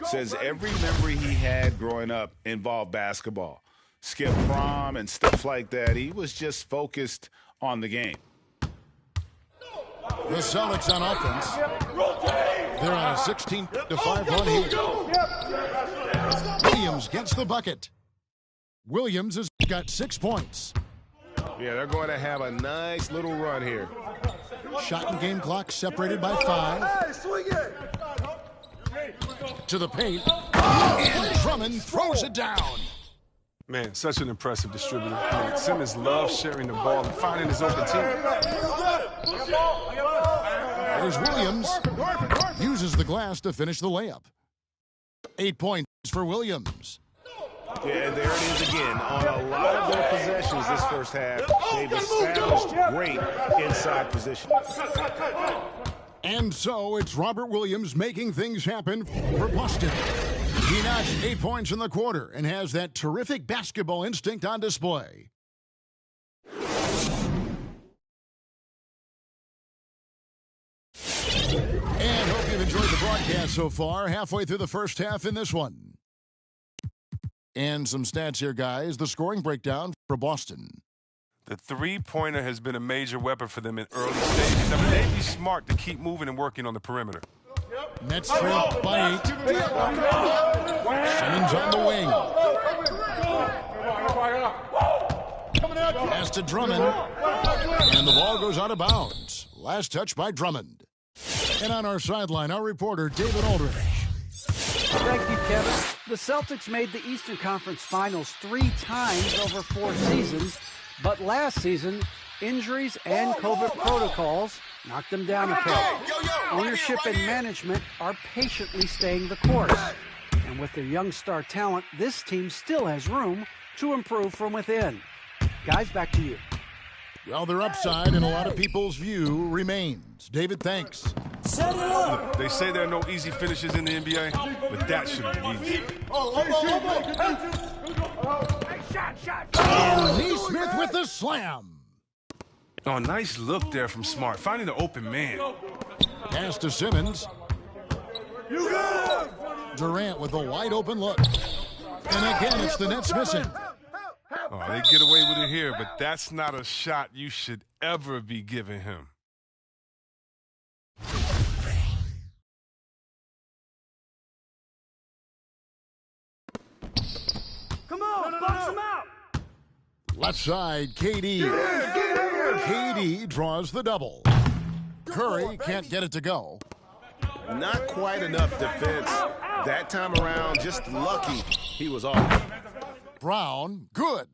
S3: Says every memory he had growing up involved basketball. Skip prom and stuff like that. He was just focused on the game.
S1: The Celtics on offense. They're on a 16-5 run here. Williams gets the bucket. Williams has got 6 points.
S10: Yeah, they're going to have a nice little run here.
S1: Shot and game clock separated by 5.
S4: Hey, swing it!
S1: To the paint. And Drummond throws it down.
S7: Man, such an impressive distributor. Man, Simmons loves sharing the ball and finding his open team.
S1: There's Williams. Uses the glass to finish the layup. 8 points for Williams.
S3: Yeah, there it is again. On a lot of their possessions this first half, they've established great inside position.
S1: And so it's Robert Williams making things happen for Boston. He notched 8 points in the quarter and has that terrific basketball instinct on display. And hope you've enjoyed the broadcast so far. Halfway through the first half in this one. And some stats here, guys. The scoring breakdown for Boston.
S7: The three-pointer has been a major weapon for them in early stages. I mean, they'd be smart to keep moving and working on the perimeter.
S1: Nets trail by 8. Simmons on the wing. Pass to Drummond. And the ball goes out of bounds. Last touch by Drummond. And on our sideline, our reporter, David Aldridge.
S5: Thank you, Kevin. The Celtics made the Eastern Conference Finals 3 times over 4 seasons, but last season, injuries and COVID protocols knocked them down a peg. Ownership and management are patiently staying the course. And with their young star talent, this team still has room to improve from within. Guys, back to you.
S1: Well, their upside in a lot of people's view remains. David, thanks.
S7: Set it up. They say there are no easy finishes in the NBA, but that should have been easy.
S1: And Nesmith with the slam.
S7: Oh, nice look there from Smart, finding the open man.
S1: Pass to Simmons. Durant with a wide open look. And again, it's the Nets missing.
S7: Oh, they get away with it here, but that's not a shot you should ever be giving him.
S4: Come on, box him out!
S1: Left side, KD. KD draws the double. Curry can't get it to go.
S3: Not quite enough defense that time around. Just lucky he was off.
S1: Brown, good.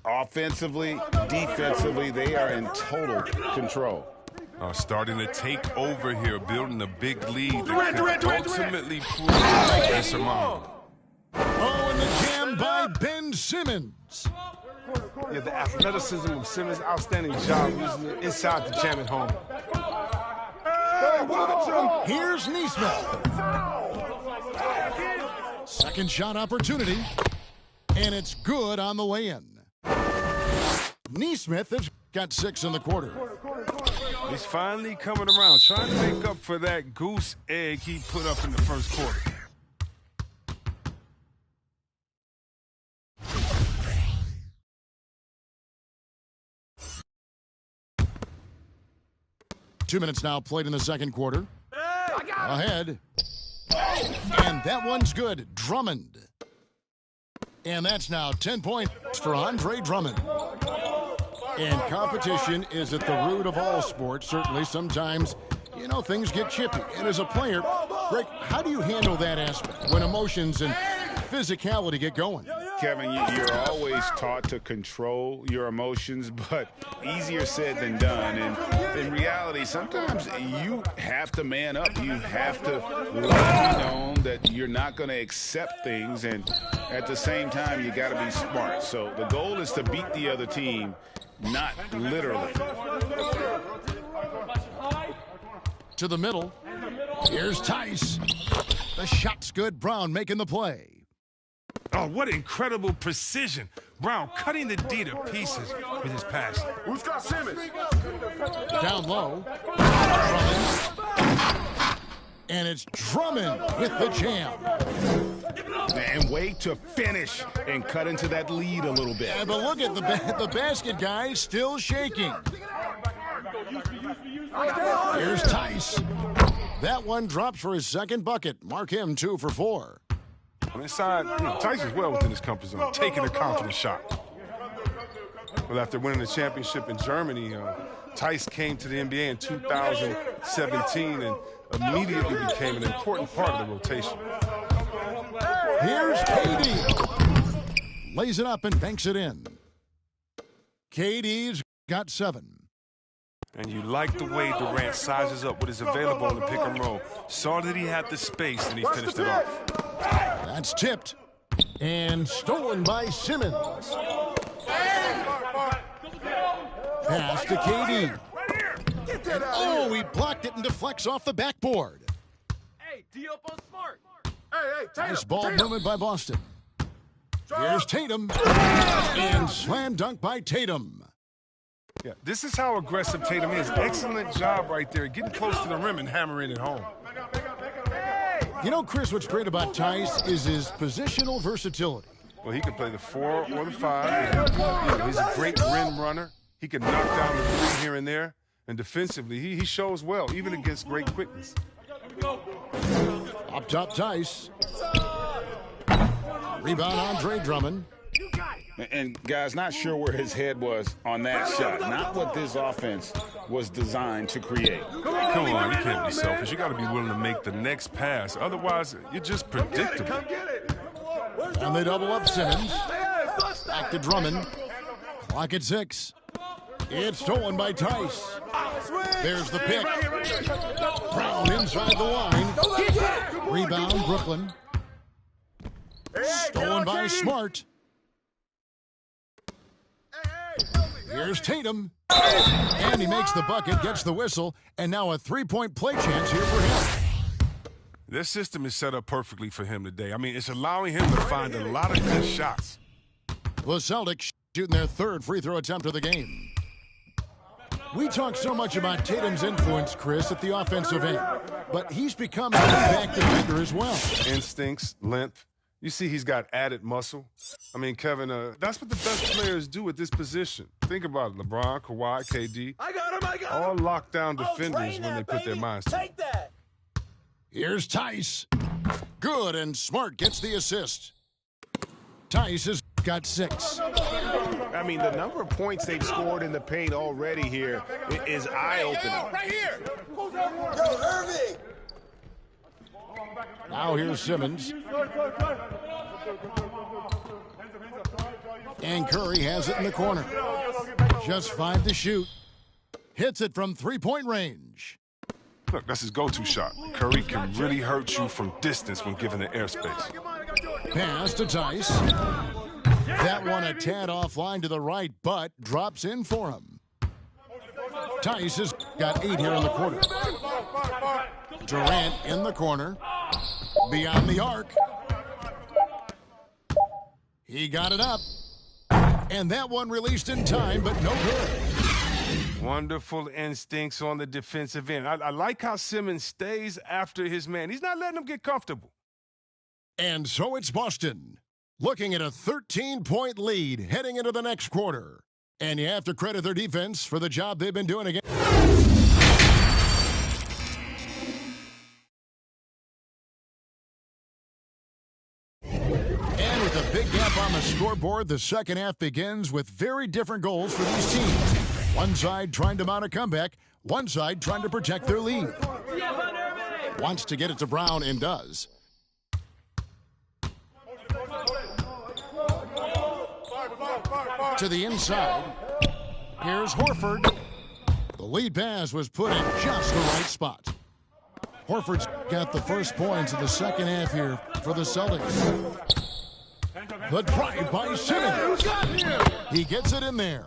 S3: Offensively, defensively, they are in total control.
S7: Starting to take over here, building a big lead that could ultimately prove insurmountable.
S1: Oh, and the jam by Ben Simmons.
S7: Yeah, the athleticism of Simmons, outstanding job using it inside the jam at home.
S1: Here's Nesmith. Second shot opportunity. And it's good on the lay-in. Nesmith has got 6 in the quarter.
S7: He's finally coming around, trying to make up for that goose egg he put up in the first quarter.
S1: Two minutes now played in the second quarter. Ahead. And that one's good. Drummond. And that's now 10 points for Andre Drummond. And competition is at the root of all sports. Certainly sometimes, things get chippy. And as a player, Greg, how do you handle that aspect when emotions and physicality get going?
S3: Kevin, you're always taught to control your emotions, but easier said than done. And in reality, sometimes you have to man up. You have to let it be known that you're not going to accept things. And at the same time, you got to be smart. So the goal is to beat the other team, not literally.
S1: To the middle. Here's Tice. The shot's good. Brown making the play.
S7: Oh, what incredible precision. Brown cutting the D to pieces with his pass.
S10: Who's got Simmons?
S1: Down low. Drummond. And it's Drummond with the jam.
S3: And way to finish and cut into that lead a little bit.
S1: Yeah, but look at the basket guy still shaking. Here's Tice. That one drops for his second bucket. Mark him 2 for 4.
S7: On his side, Tice is well within his comfort zone, taking a confident shot. Well, after winning the championship in Germany, Tice came to the NBA in 2017 and immediately became an important part of the rotation.
S1: Here's KD. Lays it up and banks it in. KD's got 7.
S7: And you like the way Durant sizes up what is available in the pick and roll. Saw that he had the space and he finished it off.
S1: That's tipped and stolen by Simmons. Pass to KD. And oh, he blocked it and deflects off the backboard.
S4: Hey, D up on Smart.
S1: Nice ball movement by Boston. Here's Tatum. And slam dunk by Tatum.
S7: Yeah, this is how aggressive Tatum is. Excellent job right there, getting close to the rim and hammering it home.
S1: You know, Chris, what's great about Tice is his positional versatility.
S7: Well, he can play the 4 or the 5. He's a great rim runner. He can knock down the 3 here and there. And defensively, he shows well, even against great quickness.
S1: Up top, Tice. Rebound, Andre Drummond.
S3: And, guys, not sure where his head was on that shot. Not what this offense was designed to create.
S7: Come on, you can't be selfish. You got to be willing to make the next pass. Otherwise, you're just predictable.
S1: And they double up Simmons. Back to Drummond. Clock at 6. It's stolen by Tice. There's the pick. Brown inside the line. Rebound, Brooklyn. Stolen by Smart. Here's Tatum. And he makes the bucket, gets the whistle, and now a 3-point play chance here for him.
S7: This system is set up perfectly for him today. I mean, it's allowing him to find a lot of good shots.
S1: The Celtics shooting their 3rd free throw attempt of the game. We talk so much about Tatum's influence, Chris, at the offensive end, but he's become an impact defender as well.
S7: Instincts, length. You see he's got added muscle. I mean, Kevin, that's what the best players do at this position. Think about it. LeBron, Kawhi, KD.
S4: I got him.
S7: All lockdown defenders when they put their minds to it.
S4: Take that.
S1: Here's Tice. Good, and Smart gets the assist. Tice has got 6.
S10: I mean, the number of points they've scored in the paint already here is eye-opening.
S4: Right here.
S11: Yo, Irving.
S1: Now here's Simmons. And Curry has it in the corner. Just 5 to shoot. Hits it from 3-point range.
S7: Look, that's his go-to shot. Curry can really hurt you from distance when given the airspace.
S1: Pass to Tice. That one a tad offline to the right, but drops in for him. Tice has got 8 here in the quarter. Durant in the corner. Beyond the arc. He got it up. And that one released in time, but no good.
S7: Wonderful instincts on the defensive end. I like how Simmons stays after his man. He's not letting him get comfortable.
S1: And so it's Boston, looking at a 13-point lead heading into the next quarter. And you have to credit their defense for the job they've been doing again. And with a big gap on the scoreboard, the second half begins with very different goals for these teams. One side trying to mount a comeback, one side trying to protect their lead. Wants to get it to Brown and does. To the inside. Here's Horford. The lead pass was put in just the right spot. Horford's got the first points of the second half here for the Celtics. The drive by Simmons. He gets it in there.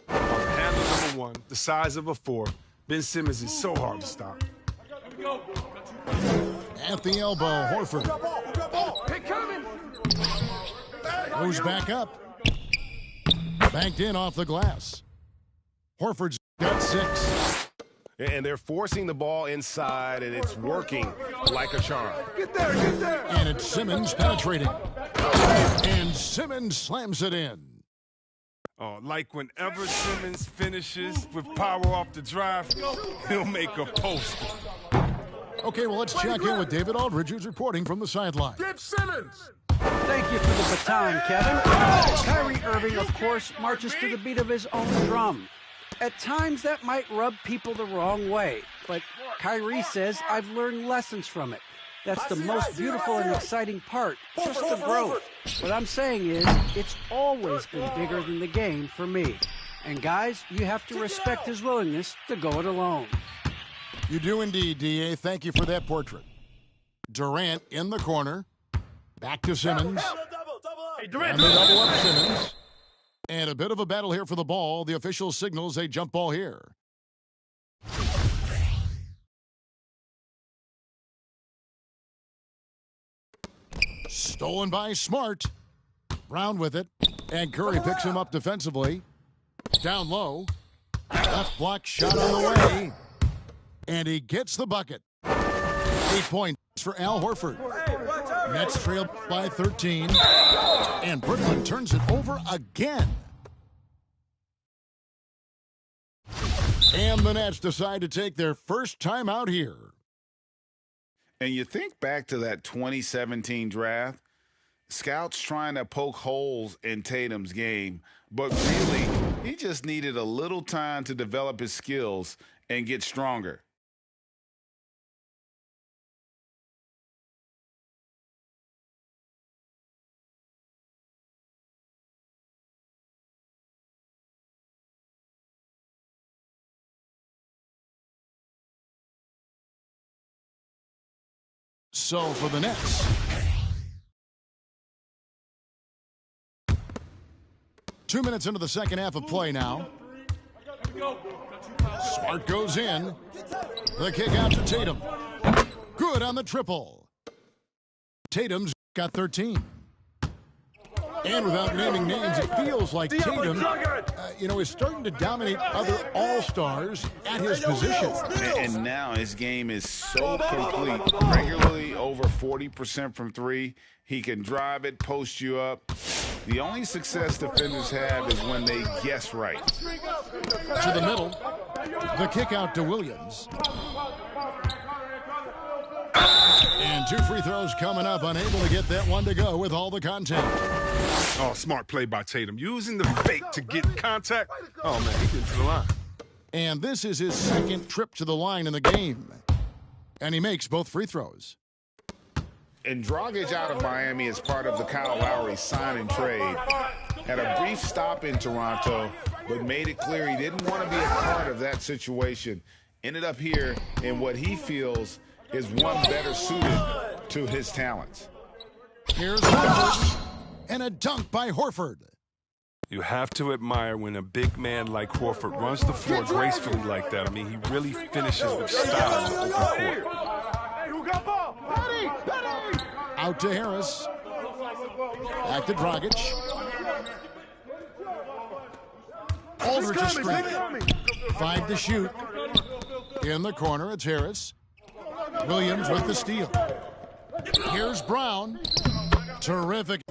S7: Handle number 1, the size of a 4. Ben Simmons is so hard to stop.
S1: At the elbow, Horford. Goes back up. Banked in off the glass. Horford's got 6.
S10: And they're forcing the ball inside, and it's working like a charm.
S4: Get there, get there.
S1: And it's Simmons penetrating. And Simmons slams it in.
S7: Oh, like whenever Simmons finishes with power off the drive, he'll make a post.
S1: Okay, well, let's check in with David Aldridge, who's reporting from the sideline.
S4: Get Simmons.
S5: Thank you for the baton, Kevin. Kyrie Irving, of course, marches to the beat of his own drum. At times, that might rub people the wrong way, but Kyrie says, I've learned lessons from it. That's the most beautiful and exciting part, just the growth. What I'm saying is, it's always been bigger than the game for me. And guys, you have to respect his willingness to go it alone.
S1: You do indeed, D.A. Thank you for that portrait. Durant in the corner. Back to Simmons. And they double up Simmons. And a bit of a battle here for the ball. The official signals a jump ball here. Stolen by Smart. Brown with it. And Curry picks him up defensively. Down low. Left block shot on the way. And he gets the bucket. 8 points for Al Horford. Nets trail by 13. And Brooklyn turns it over again. And the Nets decide to take their first time out here.
S3: And you think back to that 2017 draft, scouts trying to poke holes in Tatum's game, but really, he just needed a little time to develop his skills and get stronger.
S1: So for the Nets, two minutes into the second half of play now. Smart goes in. The kick out to Tatum. Good on the triple. Tatum's got 13. And without naming names, it feels like Tatum, is starting to dominate other all-stars at his position.
S3: And now his game is so complete. Regularly over 40% from three. He can drive it, post you up. The only success defenders have is when they guess right.
S1: To the middle. The kick out to Williams. And two free throws coming up, unable to get that one to go with all the contact.
S7: Oh, smart play by Tatum. Using the fake to get contact. Oh, man, he gets to the line.
S1: And this is his second trip to the line in the game. And he makes both free throws.
S3: And Dragic out of Miami as part of the Kyle Lowry sign and trade. Had a brief stop in Toronto, but made it clear he didn't want to be a part of that situation. Ended up here in what he feels is one better suited to his talents.
S1: Here's Horford. And a dunk by Horford.
S7: You have to admire when a big man like Horford runs the floor gracefully like that. I mean, he really finishes with style in the open court.
S1: Out to Harris. Back to Dragic. Aldridge is straight. 5 to shoot. In the corner, it's Harris. Williams with the steal. Here's Brown. Terrific.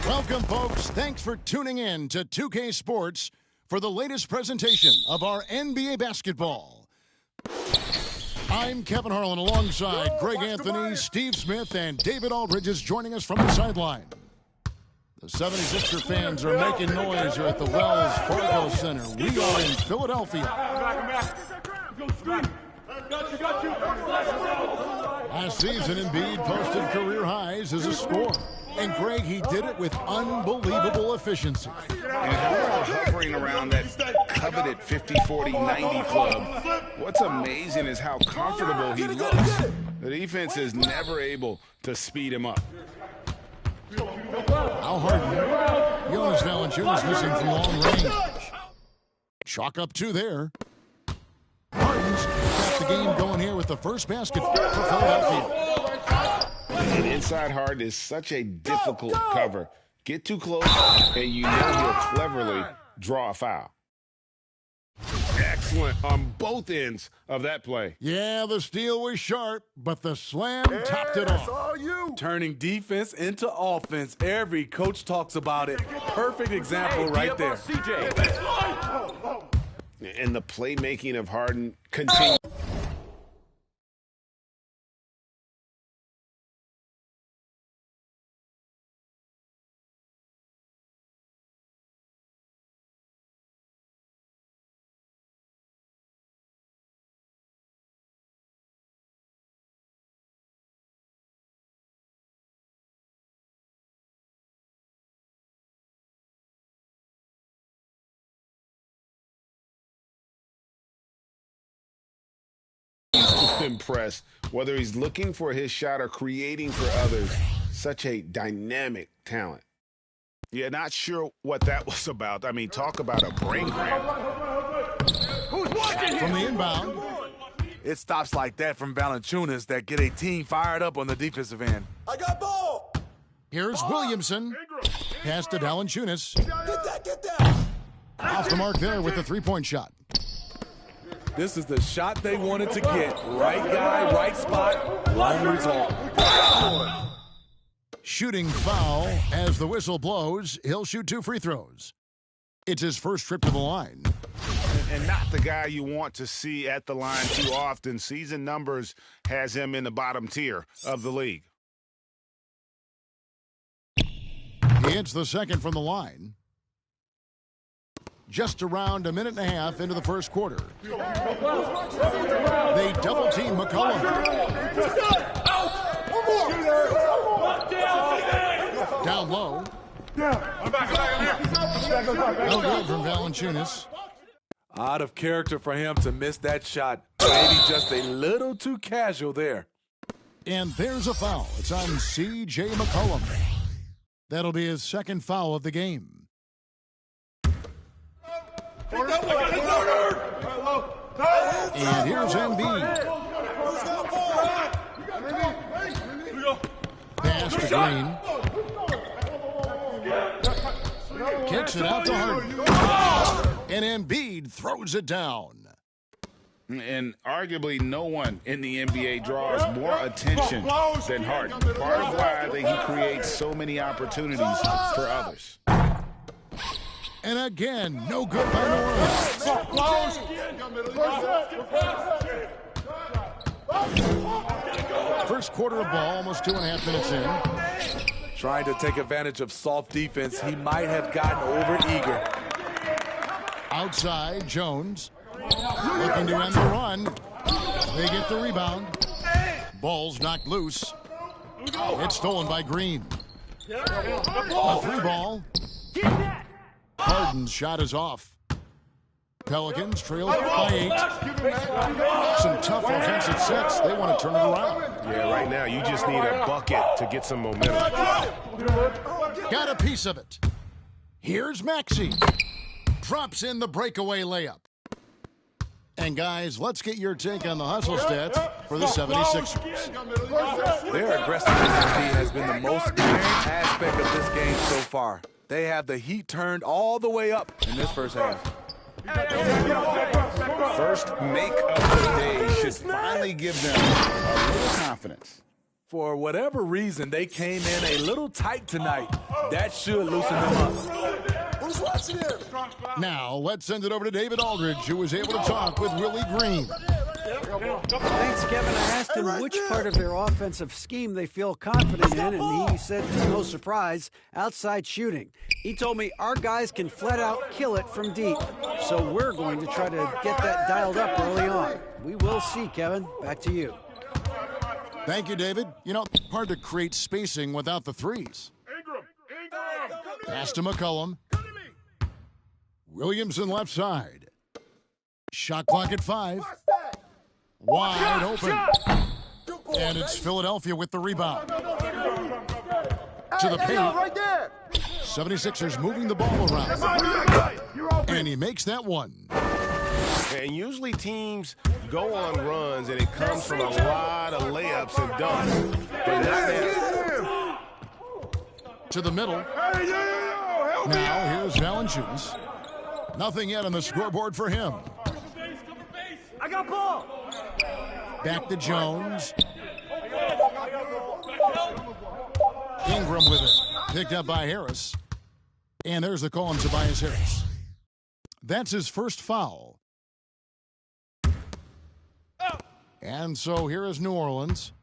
S1: Welcome, folks. Thanks for tuning in to 2K Sports for the latest presentation of our NBA basketball. I'm Kevin Harlan alongside Greg Anthony, Steve Smith, and David Aldridge is joining us from the sideline. The 76er fans are making noise here at the Wells Fargo Center. We are in Philadelphia. Last season, Embiid posted career highs as a scorer. And, Greg, he did it with unbelievable efficiency.
S3: And how about hovering around that coveted 50, 40, 90 club? What's amazing is how comfortable he looks. The defense is never able to speed him up.
S1: Al Harden. Jonas Valanciunas missing from long range. Chalk up 2 there. Harden's got the game going here with the first basket for Philadelphia.
S3: And inside Harden is such a difficult cover. Get too close, and you know he'll cleverly draw a foul. Excellent on both ends of that play.
S1: Yeah, the steal was sharp, but the slam topped it off.
S12: Turning defense into offense. Every coach talks about it. Perfect example right there.
S3: And the playmaking of Harden continues. Impressed, whether he's looking for his shot or creating for others. Such a dynamic talent. Yeah, not sure what that was about. I mean, talk about a brain cramp.
S1: From the inbound.
S12: It's stops like that from Valanciunas that get a team fired up on the defensive end.
S11: I got ball.
S1: Here's Williamson. Pass to Valanciunas.
S11: Get that.
S1: Off the mark there with the three-point shot.
S12: This is the shot they wanted to get. Right guy, right spot, wrong result.
S1: Shooting foul as the whistle blows. He'll shoot 2 free throws. It's his first trip to the line.
S3: And not the guy you want to see at the line too often. Season numbers has him in the bottom tier of the league.
S1: He hits the second from the line. Just around a minute and a half into the first quarter. They double-team McCollum. Down low. No good from Valanciunas.
S12: Out of character for him to miss that shot. Maybe just a little too casual there.
S1: And there's a foul. It's on C.J. McCollum. That'll be his second foul of the game. And here's Embiid. Pass to Green. Kicks it out to Harden. And Embiid throws it down.
S3: And arguably no one in the NBA draws more attention than Harden. Part of why he creates so many opportunities for others.
S1: And again, no good by New Orleans. First quarter of ball, almost 2.5 minutes in.
S12: Trying to take advantage of soft defense. He might have gotten over-eager.
S1: Outside, Jones. Looking to end the run. They get the rebound. Ball's knocked loose. It's stolen by Green. A 3 ball. Harden's shot is off. Pelicans trail by 8. Some tough offensive sets. They want to turn it around.
S10: Yeah, right now you just need a bucket to get some momentum.
S1: Got a piece of it. Here's Maxey. Drops in the breakaway layup. And guys, let's get your take on the hustle stats for the 76ers.
S12: Their aggressiveness has been the most apparent aspect of this game so far. They have the heat turned all the way up in this first half.
S3: First make of the day should finally give them a little confidence.
S12: For whatever reason, they came in a little tight tonight. That should loosen them up.
S11: Who's watching him?
S1: Now, let's send it over to David Aldridge, who was able to talk with Willie Green.
S5: Thanks, Kevin. I asked him which part of their offensive scheme they feel confident in, and he said, no surprise, outside shooting. He told me our guys can flat out kill it from deep, so we're going to try to get that dialed up early on. We will see, Kevin. Back to you.
S1: Thank you, David. You know, hard to create spacing without the threes. Pass to McCollum. Williamson left side. Shot clock at 5. Wide open. And it's Philadelphia with the rebound. To the paint. 76ers moving the ball around. And he makes that one.
S10: And usually teams go on runs, and it comes from a lot of layups and dunks. But not that.
S1: To the middle. Now here's Valanciunas. Nothing yet on the scoreboard for him.
S4: I got ball.
S1: Back to Jones. Ingram with it. Picked up by Harris. And there's the call on Tobias Harris. That's his first foul. And so here is New Orleans.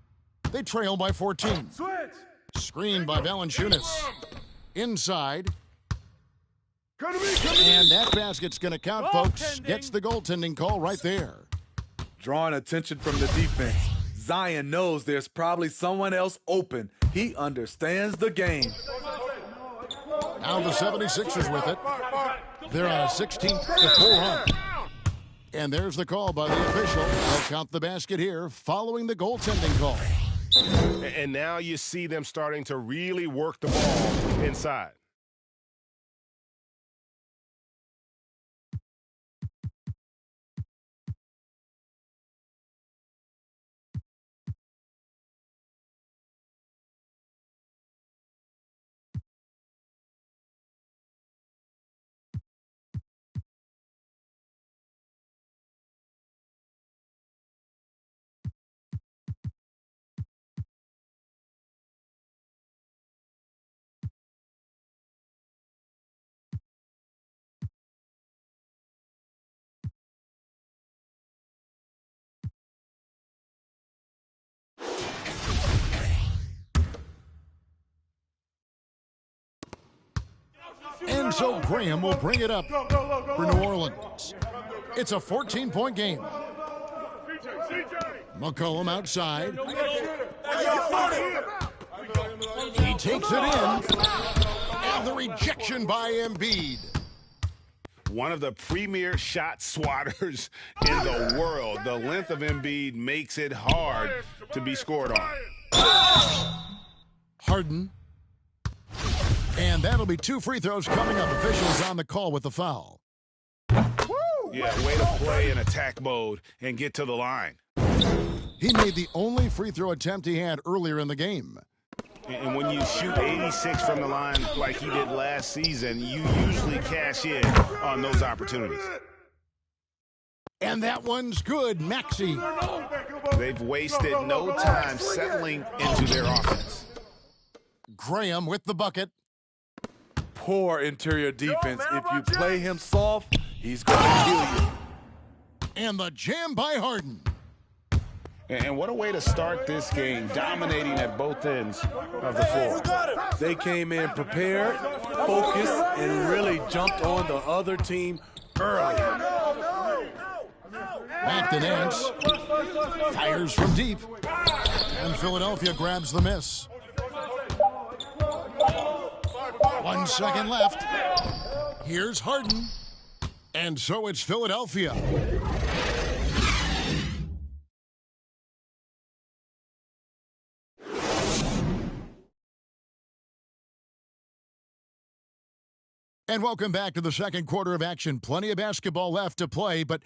S1: They trail by 14. Screened by Valanciunas. Inside. And that basket's going to count, folks. Gets the goaltending call right there.
S12: Drawing attention from the defense. Zion knows there's probably someone else open. He understands the game.
S1: Now the 76ers with it. They're on a 16-4 run. And there's the call by the official. They'll count the basket here following the goaltending call.
S10: And now you see them starting to really work the ball inside.
S1: And so Graham will bring it up for New Orleans. It's a 14-point game. McCollum outside. He takes it in. And the rejection by Embiid.
S3: One of the premier shot swatters in the world. The length of Embiid makes it hard to be scored on.
S1: Harden. And that'll be 2 free throws coming up. Officials on the call with the foul.
S3: Yeah, way to play in attack mode and get to the line.
S1: He made the only free throw attempt he had earlier in the game.
S3: And when you shoot 86 from the line like he did last season, you usually cash in on those opportunities.
S1: And that one's good, Maxey.
S3: They've wasted no time settling into their offense.
S1: Graham with the bucket.
S12: Poor interior defense. If you play him soft, he's going to kill you.
S1: And the jam by Harden.
S3: And what a way to start this game, dominating at both ends of the floor.
S12: They came in prepared, focused, and really jumped on the other team early.
S1: Back to Nance. Fires from deep. And Philadelphia grabs the miss. 1 second left. Here's Harden. And so it's Philadelphia. And welcome back to the second quarter of action. Plenty of basketball left to play, but